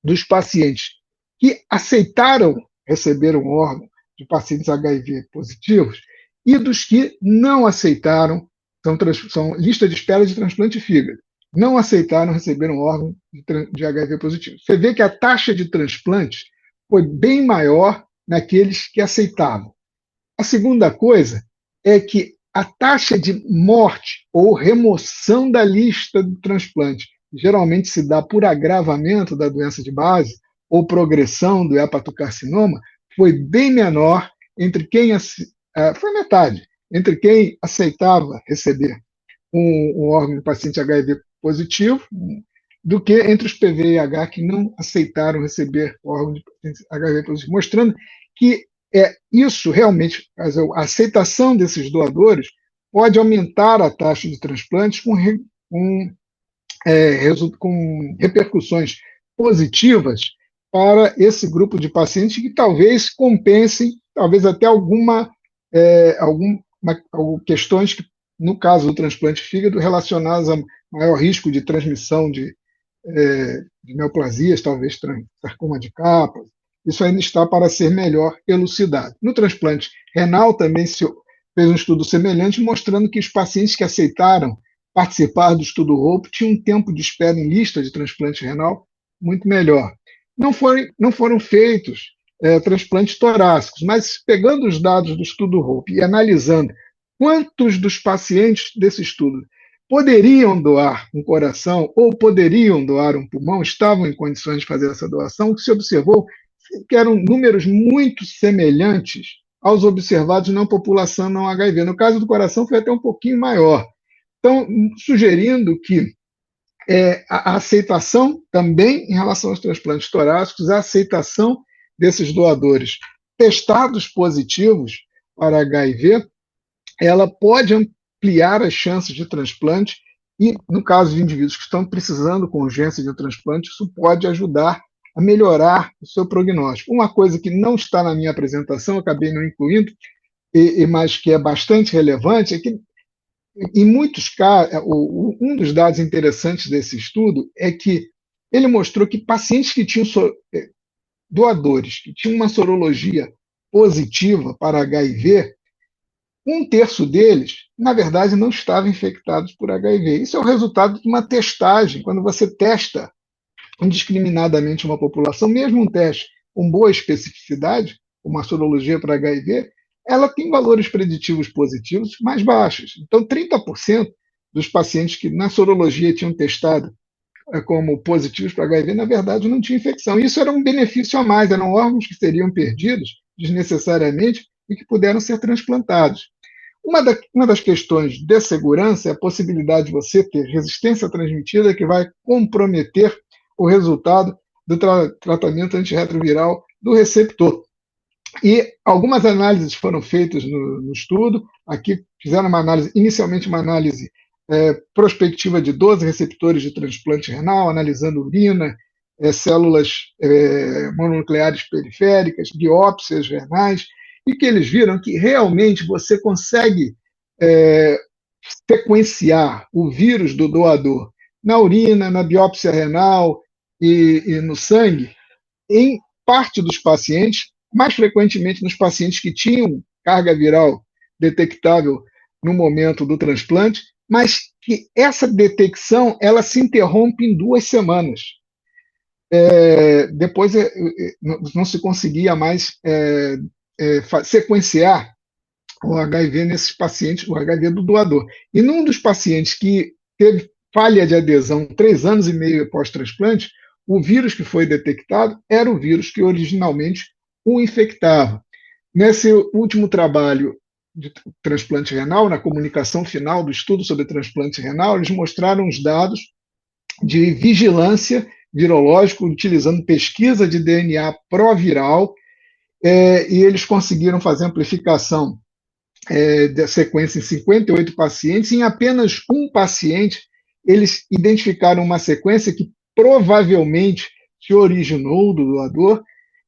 D: dos pacientes que aceitaram receber um órgão de pacientes HIV positivos e dos que não aceitaram, são lista de espera de transplante de fígado, não aceitaram receber um órgão de HIV positivo. Você vê que a taxa de transplantes foi bem maior naqueles que aceitavam. A segunda coisa é que a taxa de morte ou remoção da lista do transplante geralmente se dá por agravamento da doença de base ou progressão do hepatocarcinoma, foi bem menor entre quem foi metade, entre quem aceitava receber um órgão de paciente HIV positivo do que entre os PV-RH que não aceitaram receber órgão de paciente HIV positivo, mostrando que isso realmente, a aceitação desses doadores pode aumentar a taxa de transplantes com repercussões positivas para esse grupo de pacientes que talvez compensem, talvez até algumas questões que, no caso do transplante de fígado, relacionadas a maior risco de transmissão de neoplasias, talvez sarcoma de Kaposi. Isso ainda está para ser melhor elucidado. No transplante renal também se fez um estudo semelhante, mostrando que os pacientes que aceitaram participar do estudo HOPE tinham um tempo de espera em lista de transplante renal muito melhor. Não foram feitos transplantes torácicos, mas pegando os dados do estudo HOPE e analisando quantos dos pacientes desse estudo poderiam doar um coração ou poderiam doar um pulmão, estavam em condições de fazer essa doação, o que se observou que eram números muito semelhantes aos observados na população não HIV. No caso do coração, foi até um pouquinho maior. Então, sugerindo que a aceitação também em relação aos transplantes torácicos, a aceitação desses doadores testados positivos para HIV, ela pode ampliar as chances de transplante e, no caso de indivíduos que estão precisando com urgência de um transplante, isso pode ajudar a melhorar o seu prognóstico. Uma coisa que não está na minha apresentação, acabei não incluindo, mas que é bastante relevante, é que, em muitos casos, um dos dados interessantes desse estudo é que ele mostrou que pacientes que tinham doadores, que tinham uma sorologia positiva para HIV, um terço deles, na verdade, não estavam infectados por HIV. Isso é o resultado de uma testagem. Quando você testa indiscriminadamente uma população, mesmo um teste com boa especificidade, uma sorologia para HIV, ela tem valores preditivos positivos mais baixos. Então, 30% dos pacientes que na sorologia tinham testado como positivos para HIV, na verdade, não tinham infecção. Isso era um benefício a mais, eram órgãos que seriam perdidos desnecessariamente e que puderam ser transplantados. Uma das questões de segurança é a possibilidade de você ter resistência transmitida que vai comprometer o resultado do tratamento antirretroviral do receptor. E algumas análises foram feitas no estudo. Aqui fizeram inicialmente uma análise prospectiva de 12 receptores de transplante renal, analisando urina, células mononucleares periféricas, biópsias renais, e que eles viram que realmente você consegue sequenciar o vírus do doador na urina, na biópsia renal e no sangue, em parte dos pacientes, mais frequentemente nos pacientes que tinham carga viral detectável no momento do transplante, mas que essa detecção ela se interrompe em 2 semanas. Depois não se conseguia mais sequenciar o HIV nesses pacientes, o HIV do doador. E num dos pacientes que teve falha de adesão 3 anos e meio após transplante, o vírus que foi detectado era o vírus que originalmente o infectava. Nesse último trabalho de transplante renal, na comunicação final do estudo sobre transplante renal, eles mostraram os dados de vigilância virológica utilizando pesquisa de DNA proviral, e eles conseguiram fazer amplificação da sequência em 58 pacientes. Em apenas um paciente, eles identificaram uma sequência que provavelmente se originou do doador.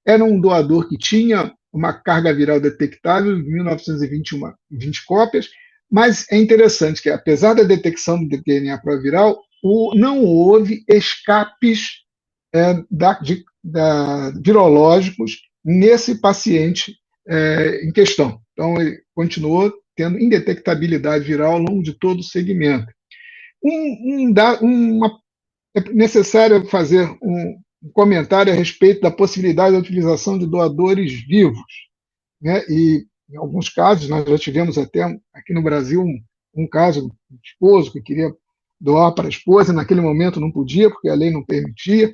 D: Era um doador que tinha uma carga viral detectável de 1920 cópias, mas é interessante que, apesar da detecção do DNA proviral, não houve escapes virológicos nesse paciente em questão. Então, ele continuou tendo indetectabilidade viral ao longo de todo o segmento. É necessário fazer um comentário a respeito da possibilidade da utilização de doadores vivos, né? E, em alguns casos, nós já tivemos até aqui no Brasil um caso de um esposo que queria doar para a esposa, e naquele momento não podia, porque a lei não permitia.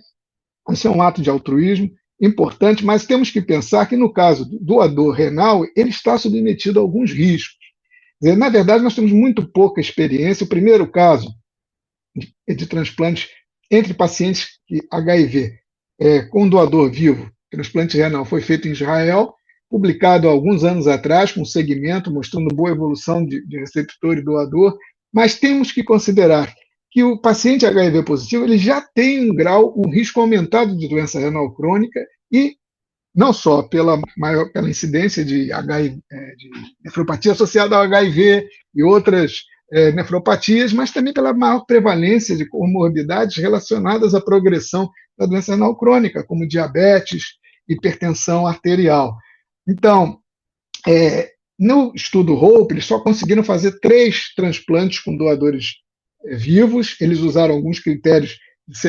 D: Isso é um ato de altruísmo importante, mas temos que pensar que, no caso do doador renal, ele está submetido a alguns riscos. Quer dizer, na verdade, nós temos muito pouca experiência. O primeiro caso de transplante entre pacientes de HIV com doador vivo, transplante renal, foi feito em Israel, publicado há alguns anos atrás, com um segmento mostrando boa evolução de receptor e doador, mas temos que considerar que o paciente HIV positivo ele já tem um risco aumentado de doença renal crônica e não só pela incidência de nefropatia associada ao HIV e outras nefropatias, mas também pela maior prevalência de comorbidades relacionadas à progressão da doença renal crônica, como diabetes, hipertensão arterial. Então, no estudo HOPE, eles só conseguiram fazer 3 transplantes com doadores vivos. Eles usaram alguns critérios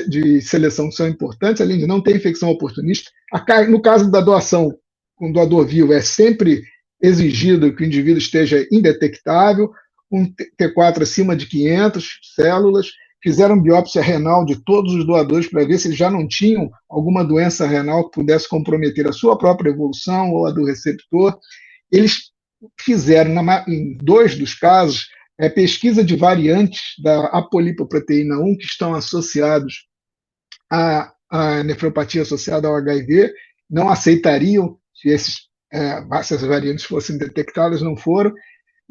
D: de seleção que são importantes, além de não ter infecção oportunista. No caso da doação com doador vivo, é sempre exigido que o indivíduo esteja indetectável, um T4 acima de 500 células. Fizeram biópsia renal de todos os doadores para ver se eles já não tinham alguma doença renal que pudesse comprometer a sua própria evolução ou a do receptor. Eles fizeram, em 2 dos casos, pesquisa de variantes da apolipoproteína 1 que estão associados à nefropatia associada ao HIV. Não aceitariam se essas variantes fossem detectadas, não foram.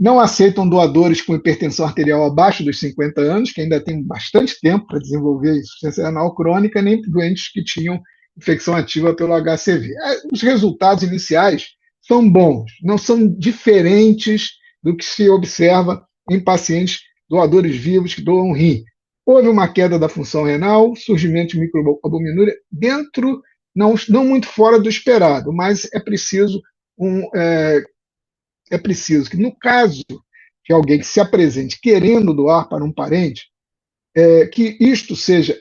D: Não aceitam doadores com hipertensão arterial abaixo dos 50 anos, que ainda tem bastante tempo para desenvolver insuficiência renal crônica, nem doentes que tinham infecção ativa pelo HCV. Os resultados iniciais são bons, não são diferentes do que se observa em pacientes doadores vivos que doam rim. Houve uma queda da função renal, surgimento de microalbuminúria dentro, não muito fora do esperado, mas é preciso que, no caso de alguém que se apresente querendo doar para um parente, que isto seja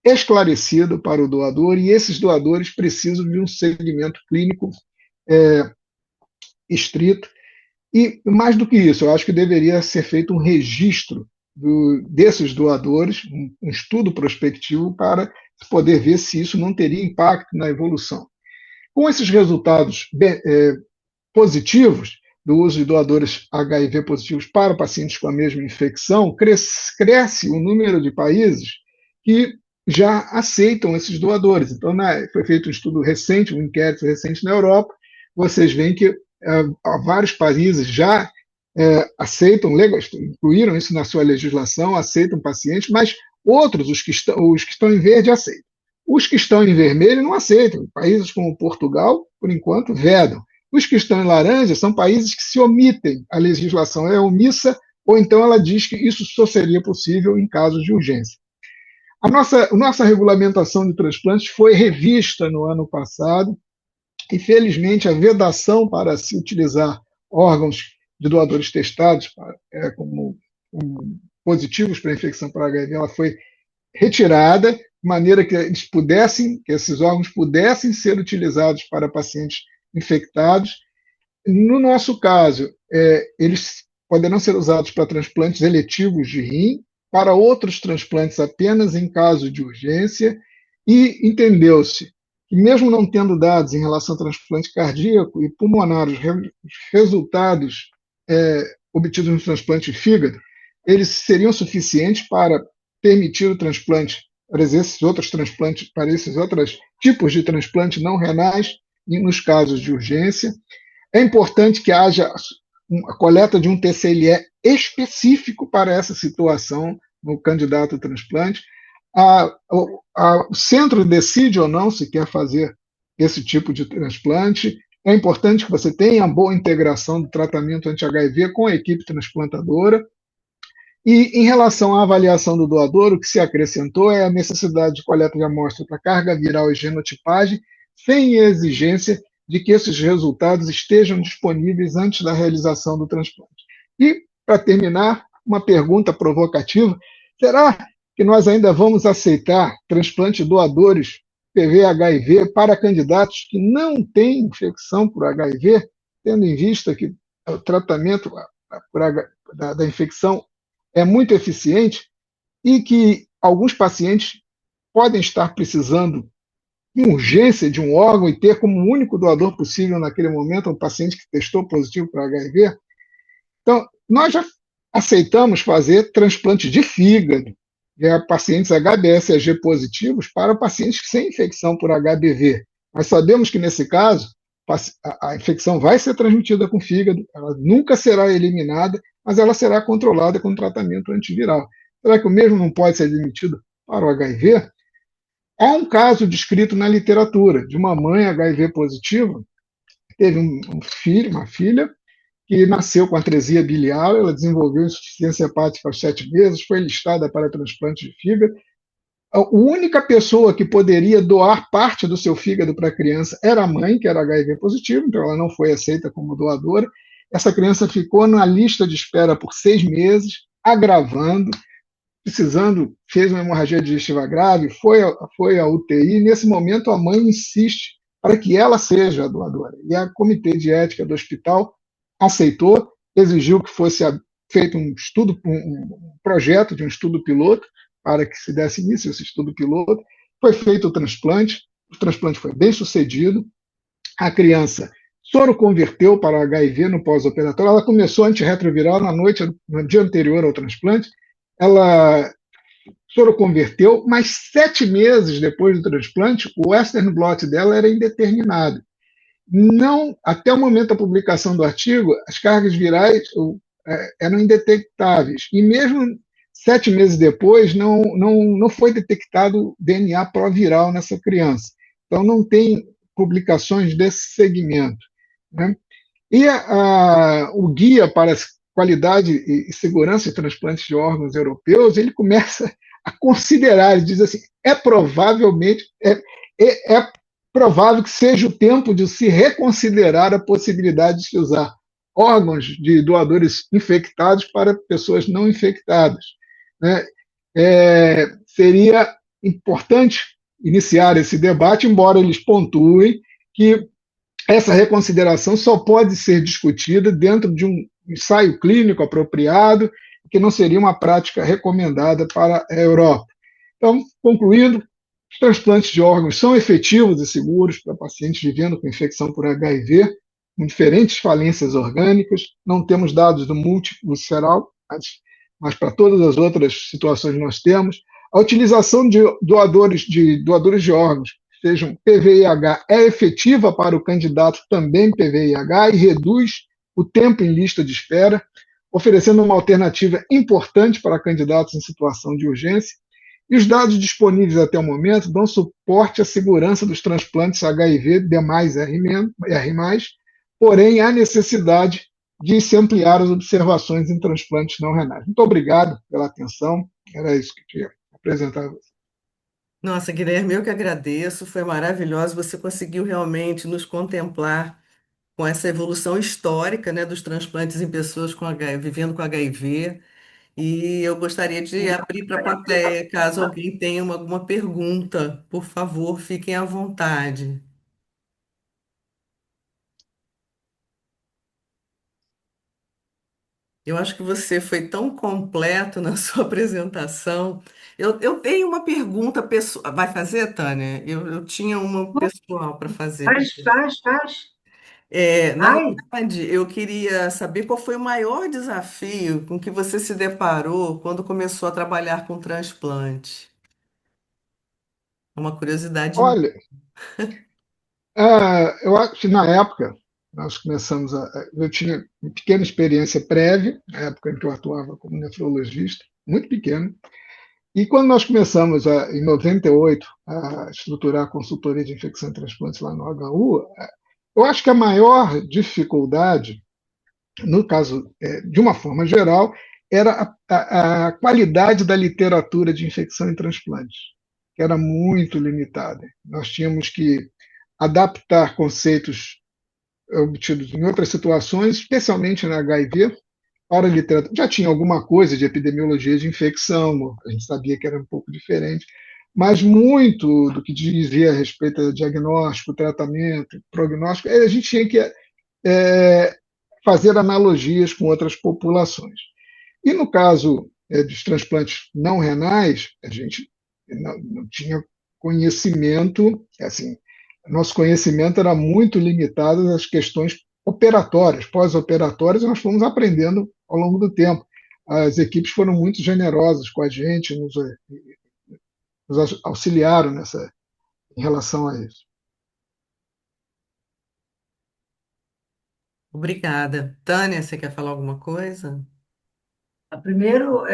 D: esclarecido para o doador, e esses doadores precisam de um segmento clínico estrito. E, mais do que isso, eu acho que deveria ser feito um registro desses doadores, um estudo prospectivo para poder ver se isso não teria impacto na evolução. Com esses resultados positivos do uso de doadores HIV positivos para pacientes com a mesma infecção, cresce o número de países que já aceitam esses doadores. Então, foi feito um estudo recente, um inquérito recente na Europa. Vocês veem que vários países já aceitam, incluíram isso na sua legislação, aceitam pacientes, mas outros, os que estão em verde, aceitam. Os que estão em vermelho não aceitam. Países como Portugal, por enquanto, vedam. Os que estão em laranja são países que se omitem, a legislação é omissa, ou então ela diz que isso só seria possível em casos de urgência. A nossa regulamentação de transplantes foi revista no ano passado, e, felizmente, a vedação para se utilizar órgãos de doadores testados como positivos para a infecção por HIV, ela foi retirada, de maneira que esses órgãos pudessem ser utilizados para pacientes infectados. No nosso caso, eles poderão ser usados para transplantes eletivos de rim, para outros transplantes apenas em caso de urgência, e entendeu-se que, mesmo não tendo dados em relação ao transplante cardíaco e pulmonar, os resultados obtidos no transplante de fígado, eles seriam suficientes para permitir o transplante para esses outros transplantes, para esses outros tipos de transplante não renais, e nos casos de urgência. É importante que haja a coleta de um TCLE específico para essa situação no candidato ao transplante. O centro decide ou não se quer fazer esse tipo de transplante. É importante que você tenha boa integração do tratamento anti-HIV com a equipe transplantadora. E, em relação à avaliação do doador, o que se acrescentou é a necessidade de coleta de amostra para carga viral e genotipagem, sem exigência de que esses resultados estejam disponíveis antes da realização do transplante. E, para terminar, uma pergunta provocativa: será que nós ainda vamos aceitar transplante de doadores PV-HIV para candidatos que não têm infecção por HIV, tendo em vista que o tratamento da infecção é muito eficiente e que alguns pacientes podem estar precisando com urgência de um órgão e ter como único doador possível naquele momento um paciente que testou positivo para HIV? Então, nós já aceitamos fazer transplante de fígado de pacientes HBsAg positivos para pacientes sem infecção por HBV. Nós sabemos que, nesse caso, a infecção vai ser transmitida com o fígado, ela nunca será eliminada, mas ela será controlada com tratamento antiviral. Será que o mesmo não pode ser admitido para o HIV? Há um caso descrito na literatura de uma mãe HIV positiva, teve um filho, uma filha, que nasceu com atresia biliar, ela desenvolveu insuficiência hepática aos 7 meses, foi listada para transplante de fígado. A única pessoa que poderia doar parte do seu fígado para a criança era a mãe, que era HIV positivo, então ela não foi aceita como doadora. Essa criança ficou na lista de espera por 6 meses, agravando, precisando, fez uma hemorragia digestiva grave, foi à UTI. Nesse momento, a mãe insiste para que ela seja a doadora. E a comitê de ética do hospital aceitou, exigiu que fosse feito um estudo, um projeto de um estudo piloto para que se desse início a esse estudo piloto. Foi feito o transplante foi bem sucedido, a criança soroconverteu para HIV no pós-operatório, ela começou antirretroviral no dia anterior ao transplante, ela soroconverteu, mas 7 meses depois do transplante, o Western blot dela era indeterminado. Não, até o momento da publicação do artigo, as cargas virais eram indetectáveis. E mesmo 7 meses depois, não foi detectado DNA proviral nessa criança. Então, não tem publicações desse segmento. Né? E o guia para qualidade e segurança de transplantes de órgãos europeus, ele começa a considerar, ele diz assim, é provável que seja o tempo de se reconsiderar a possibilidade de se usar órgãos de doadores infectados para pessoas não infectadas. Né? Seria importante iniciar esse debate, embora eles pontuem que essa reconsideração só pode ser discutida dentro de um ensaio clínico apropriado, que não seria uma prática recomendada para a Europa. Então, concluindo, os transplantes de órgãos são efetivos e seguros para pacientes vivendo com infecção por HIV, com diferentes falências orgânicas. Não temos dados do múltiplo visceral, mas para todas as outras situações nós temos. A utilização de doadores de órgãos, sejam PVIH, é efetiva para o candidato também PVIH e reduz o tempo em lista de espera, oferecendo uma alternativa importante para candidatos em situação de urgência. E os dados disponíveis até o momento dão suporte à segurança dos transplantes HIV D+R+, porém há necessidade de se ampliar as observações em transplantes não renais. Muito obrigado pela atenção, era isso que eu queria apresentar a você.
A: Nossa, Guilherme, eu que agradeço, foi maravilhoso. Você conseguiu realmente nos contemplar com essa evolução histórica, né, dos transplantes em pessoas com vivendo com HIV. E eu gostaria de abrir para a plateia, caso alguém tenha alguma pergunta. Por favor, fiquem à vontade. Eu acho que você foi tão completo na sua apresentação. Eu tenho uma pergunta pessoal. Vai fazer, Tânia? Eu tinha uma pessoal para fazer.
F: Faz.
A: Na
F: Ai,
A: verdade, eu queria saber qual foi o maior desafio com que você se deparou quando começou a trabalhar com transplante. É uma curiosidade.
D: Olha, eu acho que na época, nós começamos eu tinha uma pequena experiência prévia, na época em que eu atuava como nefrologista, muito pequeno, e quando nós começamos, em 98, a estruturar a consultoria de infecção e transplantes lá no HU, eu acho que a maior dificuldade, no caso, de uma forma geral, era a qualidade da literatura de infecção e transplantes, que era muito limitada. Nós tínhamos que adaptar conceitos obtidos em outras situações, especialmente na HIV, para a literatura. Já tinha alguma coisa de epidemiologia de infecção, a gente sabia que era um pouco diferente, mas muito do que dizia a respeito do diagnóstico, tratamento, prognóstico, a gente tinha que fazer analogias com outras populações. E no caso dos transplantes não renais, a gente não tinha conhecimento, assim, nosso conhecimento era muito limitado às questões operatórias, pós-operatórias, e nós fomos aprendendo ao longo do tempo. As equipes foram muito generosas com a gente, nos auxiliaram em relação a isso.
A: Obrigada. Tânia, você quer falar alguma coisa?
F: Primeiro,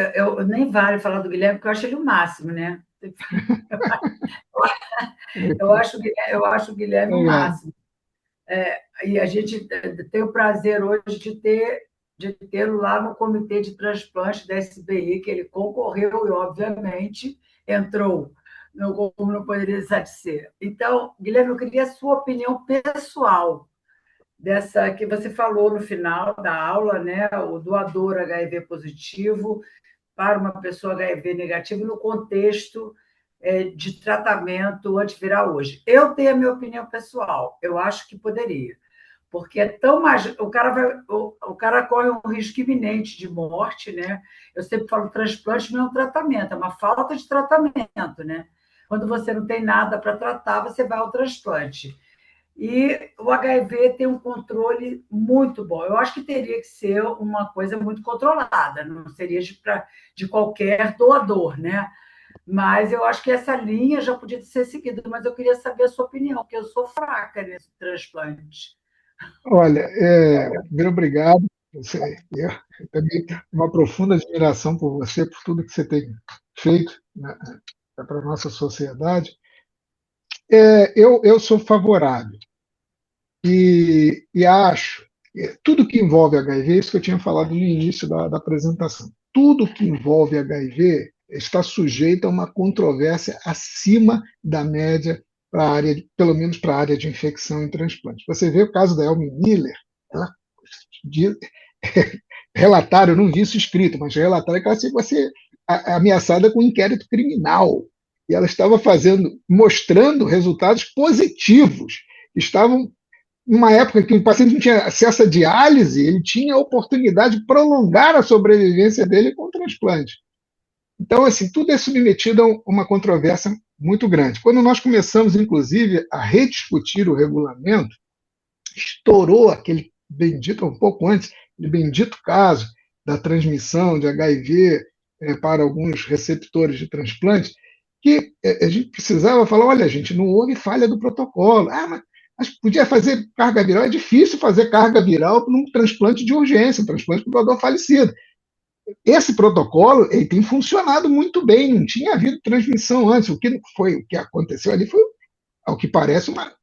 F: nem vale falar do Guilherme, porque eu acho ele o máximo, né? Eu acho o Guilherme o
D: Obrigado.
F: máximo. E a gente tem o prazer hoje de tê-lo lá no Comitê de Transplante da SBI, que ele concorreu e, obviamente, entrou, como não poderia deixar de ser. Então, Guilherme, eu queria a sua opinião pessoal dessa que você falou no final da aula, né? O doador HIV positivo para uma pessoa HIV negativa no contexto de tratamento antiviral hoje. Eu tenho a minha opinião pessoal, eu acho que poderia, porque é tão mais. O cara corre um risco iminente de morte, né? Eu sempre falo transplante não é um tratamento, é uma falta de tratamento, né? Quando você não tem nada para tratar, você vai ao transplante. E o HIV tem um controle muito bom. Eu acho que teria que ser uma coisa muito controlada, não seria de qualquer doador, né? Mas eu acho que essa linha já podia ser seguida, mas eu queria saber a sua opinião, porque eu sou fraca nesse transplante.
D: Olha, primeiro, obrigado. Eu também tenho uma profunda admiração por você, por tudo que você tem feito, né, para a nossa sociedade. Eu sou favorável e acho tudo que envolve HIV, isso que eu tinha falado no início da apresentação, tudo que envolve HIV está sujeito a uma controvérsia acima da média para a área, pelo menos para a área de infecção e transplante. Você vê o caso da Elmi Miller, ela relataram, eu não vi isso escrito, mas relataram que ela ia ser ameaçada com um inquérito criminal. E ela estava mostrando resultados positivos. Estavam numa época que o paciente não tinha acesso à diálise, ele tinha a oportunidade de prolongar a sobrevivência dele com o transplante. Então, assim, tudo é submetido a uma controvérsia muito grande. Quando nós começamos, inclusive, a rediscutir o regulamento, estourou aquele bendito, um pouco antes, aquele bendito caso da transmissão de HIV para alguns receptores de transplante, que a gente precisava falar, olha, gente, não houve falha do protocolo. Mas podia fazer carga viral, é difícil fazer carga viral num transplante de urgência, um transplante para o doador falecido. Esse protocolo ele tem funcionado muito bem, não tinha havido transmissão antes. O que aconteceu ali foi, ao que parece, uma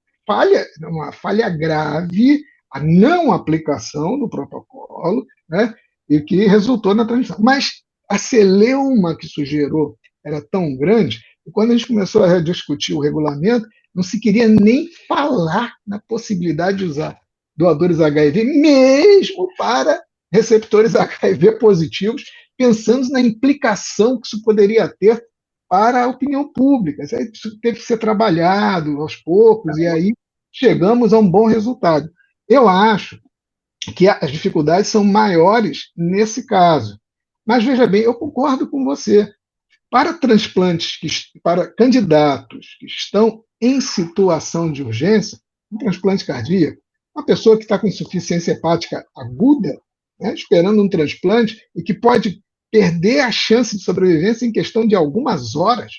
D: falha grave, a não aplicação do protocolo, né, e que resultou na transmissão. Mas a celeuma que isso gerou era tão grande que quando a gente começou a discutir o regulamento, não se queria nem falar na possibilidade de usar doadores HIV, mesmo para receptores HIV positivos, pensando na implicação que isso poderia ter para a opinião pública. Isso teve que ser trabalhado aos poucos, e aí chegamos a um bom resultado. Eu acho que as dificuldades são maiores nesse caso. Mas, veja bem, eu concordo com você. Para transplantes, para candidatos que estão em situação de urgência, um transplante cardíaco, uma pessoa que está com insuficiência hepática aguda, né, esperando um transplante e que pode perder a chance de sobrevivência em questão de algumas horas,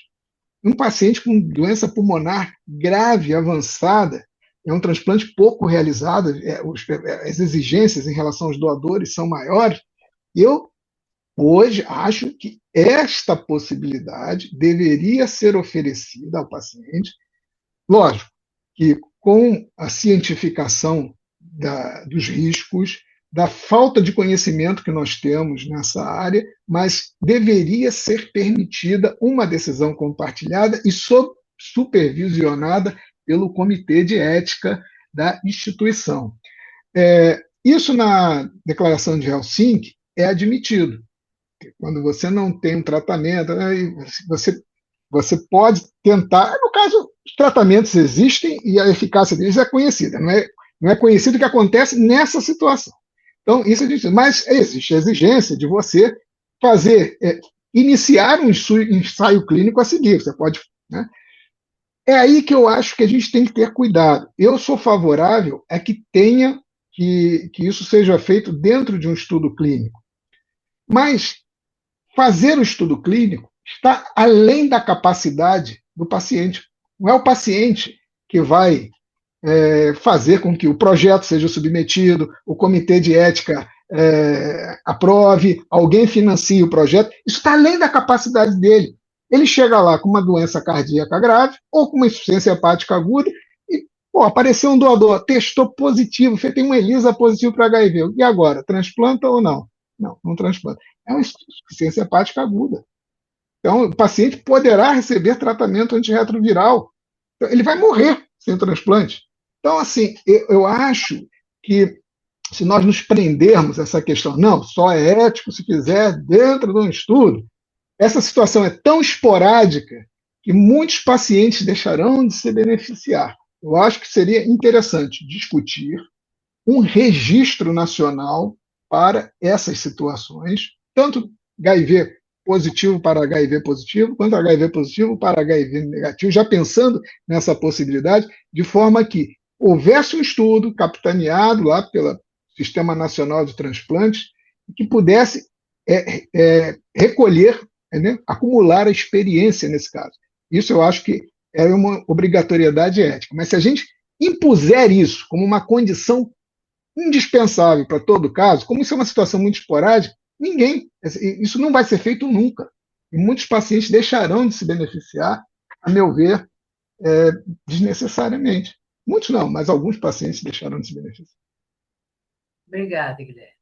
D: um paciente com doença pulmonar grave, avançada, é um transplante pouco realizado, as exigências em relação aos doadores são maiores. Eu hoje, acho que esta possibilidade deveria ser oferecida ao paciente, lógico, que com a cientificação dos riscos, da falta de conhecimento que nós temos nessa área, mas deveria ser permitida uma decisão compartilhada e supervisionada pelo Comitê de Ética da instituição. Isso na Declaração de Helsinki é admitido. Quando você não tem um tratamento, né, você pode tentar. No caso, os tratamentos existem e a eficácia deles é conhecida. Não é conhecido o que acontece nessa situação. Então, isso existe. Mas existe a exigência de você fazer, iniciar um ensaio clínico a seguir. Você pode. Né? É aí que eu acho que a gente tem que ter cuidado. Eu sou favorável a que tenha que isso seja feito dentro de um estudo clínico. Mas fazer o estudo clínico está além da capacidade do paciente. Não é o paciente que vai fazer com que o projeto seja submetido, o comitê de ética aprove, alguém financie o projeto. Isso está além da capacidade dele. Ele chega lá com uma doença cardíaca grave ou com uma insuficiência hepática aguda e apareceu um doador, testou positivo, tem um ELISA positivo para HIV. E agora, transplanta ou não? Não, não transplanta. É uma insuficiência hepática aguda. Então, o paciente poderá receber tratamento antirretroviral. Então, ele vai morrer sem transplante. Então, assim, eu acho que se nós nos prendermos a essa questão, não, só é ético se fizer dentro de um estudo, essa situação é tão esporádica que muitos pacientes deixarão de se beneficiar. Eu acho que seria interessante discutir um registro nacional para essas situações, tanto HIV positivo para HIV positivo, quanto HIV positivo para HIV negativo, já pensando nessa possibilidade, de forma que houvesse um estudo capitaneado lá pelo Sistema Nacional de Transplantes, que pudesse recolher, né, acumular a experiência nesse caso. Isso eu acho que é uma obrigatoriedade ética. Mas se a gente impuser isso como uma condição indispensável para todo caso, como isso é uma situação muito esporádica, isso não vai ser feito nunca. E muitos pacientes deixarão de se beneficiar, a meu ver, desnecessariamente. Muitos não, mas alguns pacientes deixarão de se beneficiar.
F: Obrigada, Guilherme.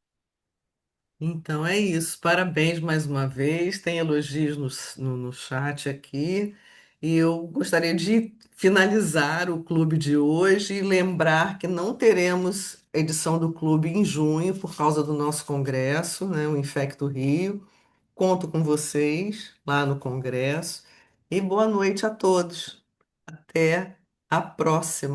A: Então é isso. Parabéns mais uma vez. Tem elogios no chat aqui. E eu gostaria de finalizar o clube de hoje e lembrar que não teremos edição do clube em junho por causa do nosso congresso, né, o Infecto Rio. Conto com vocês lá no congresso. E boa noite a todos. Até a próxima.